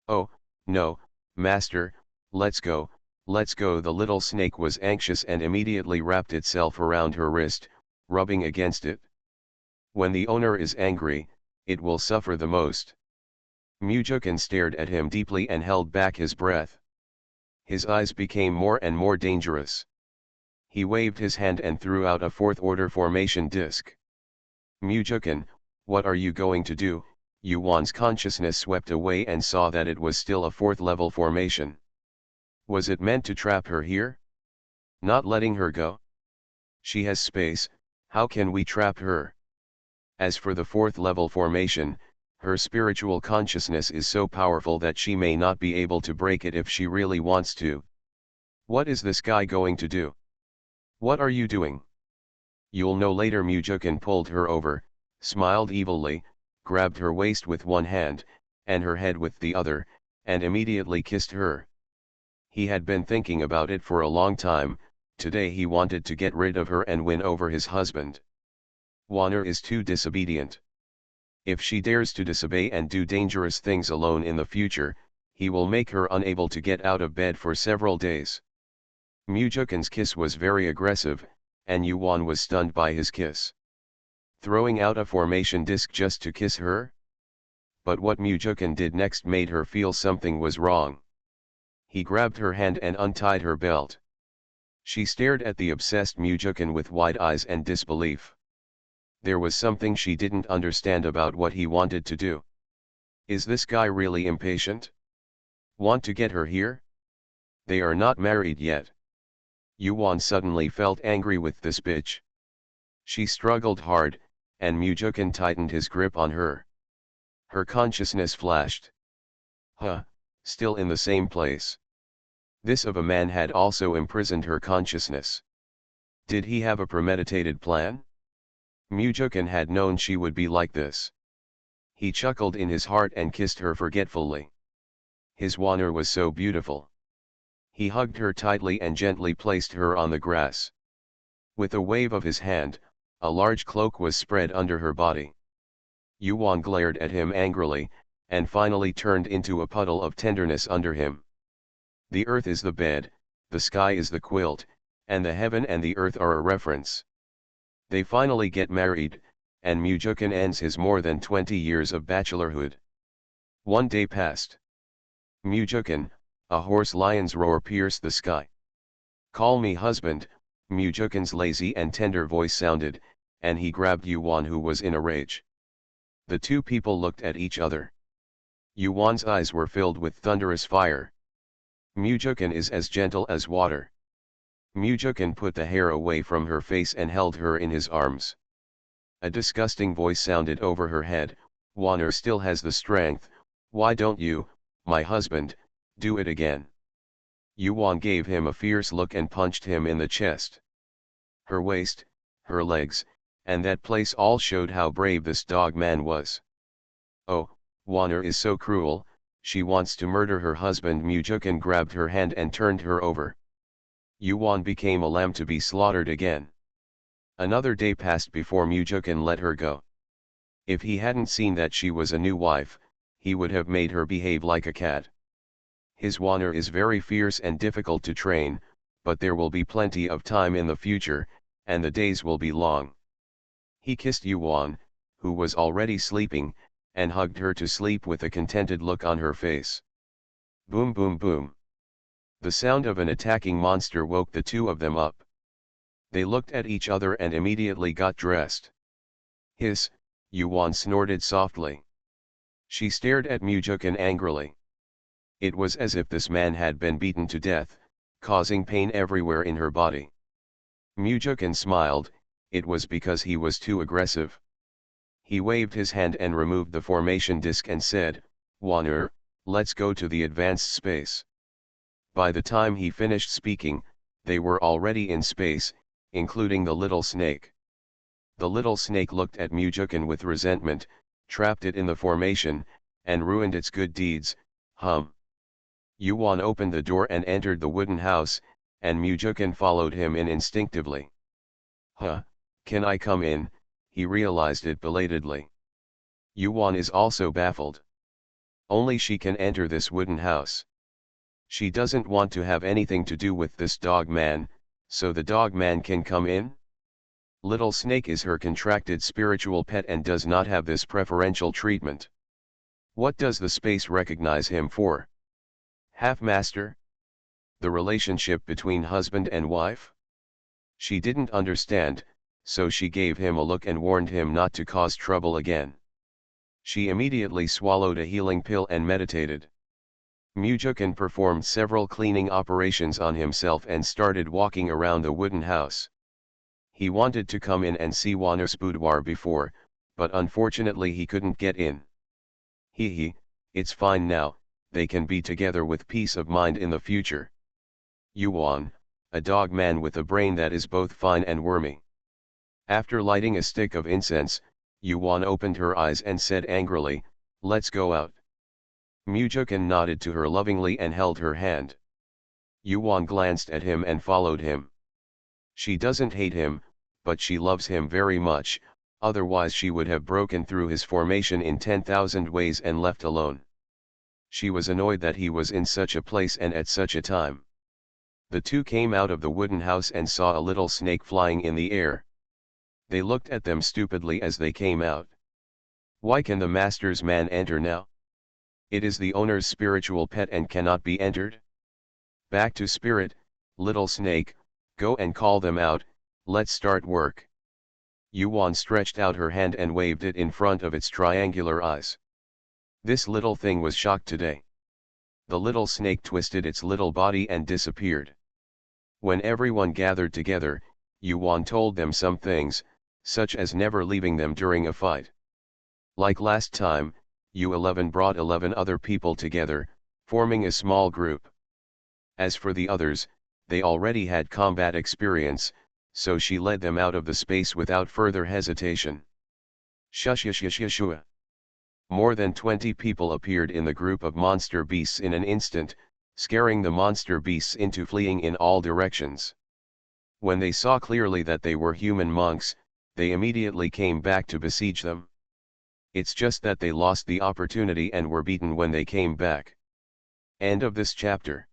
Oh, no, master, let's go, Let's go. The little snake was anxious and immediately wrapped itself around her wrist, rubbing against it. When the owner is angry, it will suffer the most. Mujukin stared at him deeply and held back his breath. His eyes became more and more dangerous. He waved his hand and threw out a fourth-order formation disc. Mujukin, what are you going to do? Yuan's consciousness swept away and saw that it was still a fourth-level formation. Was it meant to trap her here? Not letting her go? She has space, how can we trap her? As for the fourth-level formation, her spiritual consciousness is so powerful that she may not be able to break it if she really wants to. What is this guy going to do? What are you doing? You'll know later. Mujukin pulled her over, smiled evilly, grabbed her waist with one hand, and her head with the other, and immediately kissed her. He had been thinking about it for a long time. Today he wanted to get rid of her and win over his husband. Wanner is too disobedient. If she dares to disobey and do dangerous things alone in the future, he will make her unable to get out of bed for several days. Mujukin's kiss was very aggressive, and Yuan was stunned by his kiss. Throwing out a formation disc just to kiss her? But what Mujukin did next made her feel something was wrong. He grabbed her hand and untied her belt. She stared at the obsessed Mujukin with wide eyes and disbelief. There was something she didn't understand about what he wanted to do. Is this guy really impatient? Want to get her here? They are not married yet. Yuan suddenly felt angry with this bitch. She struggled hard, and Mujukin tightened his grip on her. Her consciousness flashed. Huh, still in the same place. This of a man had also imprisoned her consciousness. Did he have a premeditated plan? Mujukin had known she would be like this. He chuckled in his heart and kissed her forgetfully. His Wanner was so beautiful. He hugged her tightly and gently placed her on the grass. With a wave of his hand, a large cloak was spread under her body. Yuan glared at him angrily, and finally turned into a puddle of tenderness under him. The earth is the bed, the sky is the quilt, and the heaven and the earth are a reference. They finally get married, and Mujukin ends his more than 20 years of bachelorhood. One day passed. Mujukin, a hoarse lion's roar pierced the sky. Call me husband, Mujukin's lazy and tender voice sounded, and he grabbed Yuan, who was in a rage. The two people looked at each other. Yuan's eyes were filled with thunderous fire. Mujukin is as gentle as water. Mujukin put the hair away from her face and held her in his arms. A disgusting voice sounded over her head, Wanner still has the strength, why don't you, my husband, do it again? Yuan gave him a fierce look and punched him in the chest. Her waist, her legs, and that place all showed how brave this dog man was. Oh, Wanner is so cruel, she wants to murder her husband. Mujukin grabbed her hand and turned her over. Yuan became a lamb to be slaughtered again. Another day passed before Mujukin let her go. If he hadn't seen that she was a new wife, he would have made her behave like a cat. His Wanner is very fierce and difficult to train, but there will be plenty of time in the future, and the days will be long. He kissed Yuan, who was already sleeping, and hugged her to sleep with a contented look on her face. Boom boom boom. The sound of an attacking monster woke the two of them up. They looked at each other and immediately got dressed. Hiss, Yuan snorted softly. She stared at Mujukin angrily. It was as if this man had been beaten to death, causing pain everywhere in her body. Mujukin smiled, it was because he was too aggressive. He waved his hand and removed the formation disc and said, Wanner, let's go to the advanced space. By the time he finished speaking, they were already in space, including the little snake. The little snake looked at Mujukin with resentment, trapped it in the formation, and ruined its good deeds. Yuan opened the door and entered the wooden house, and Mujukin followed him in instinctively. Can I come in? He realized it belatedly. Yuan is also baffled. Only she can enter this wooden house. She doesn't want to have anything to do with this dog man, so the dog man can come in? Little Snake is her contracted spiritual pet and does not have this preferential treatment. What does the space recognize him for? Half-master? The relationship between husband and wife? She didn't understand, so she gave him a look and warned him not to cause trouble again. She immediately swallowed a healing pill and meditated. Mujukan performed several cleaning operations on himself and started walking around the wooden house. He wanted to come in and see Juana's boudoir before, but unfortunately he couldn't get in. It's fine now, they can be together with peace of mind in the future. Yuan, a dog man with a brain that is both fine and wormy. After lighting a stick of incense, Yuan opened her eyes and said angrily, "Let's go out." Mujukan nodded to her lovingly and held her hand. Yuan glanced at him and followed him. She doesn't hate him, but she loves him very much, otherwise she would have broken through his formation in 10,000 ways and left alone. She was annoyed that he was in such a place and at such a time. The two came out of the wooden house and saw a little snake flying in the air. They looked at them stupidly as they came out. Why can the master's man enter now? It is the owner's spiritual pet and cannot be entered? Back to spirit, little snake, go and call them out, let's start work. Yuan stretched out her hand and waved it in front of its triangular eyes. This little thing was shocked today. The little snake twisted its little body and disappeared. When everyone gathered together, Yuan told them some things, such as never leaving them during a fight. Like last time, U11 brought 11 other people together, forming a small group. As for the others, they already had combat experience, so she led them out of the space without further hesitation. Shushushushua. More than 20 people appeared in the group of monster beasts in an instant, scaring the monster beasts into fleeing in all directions. When they saw clearly that they were human monks, they immediately came back to besiege them. It's just that they lost the opportunity and were beaten when they came back. End of this chapter.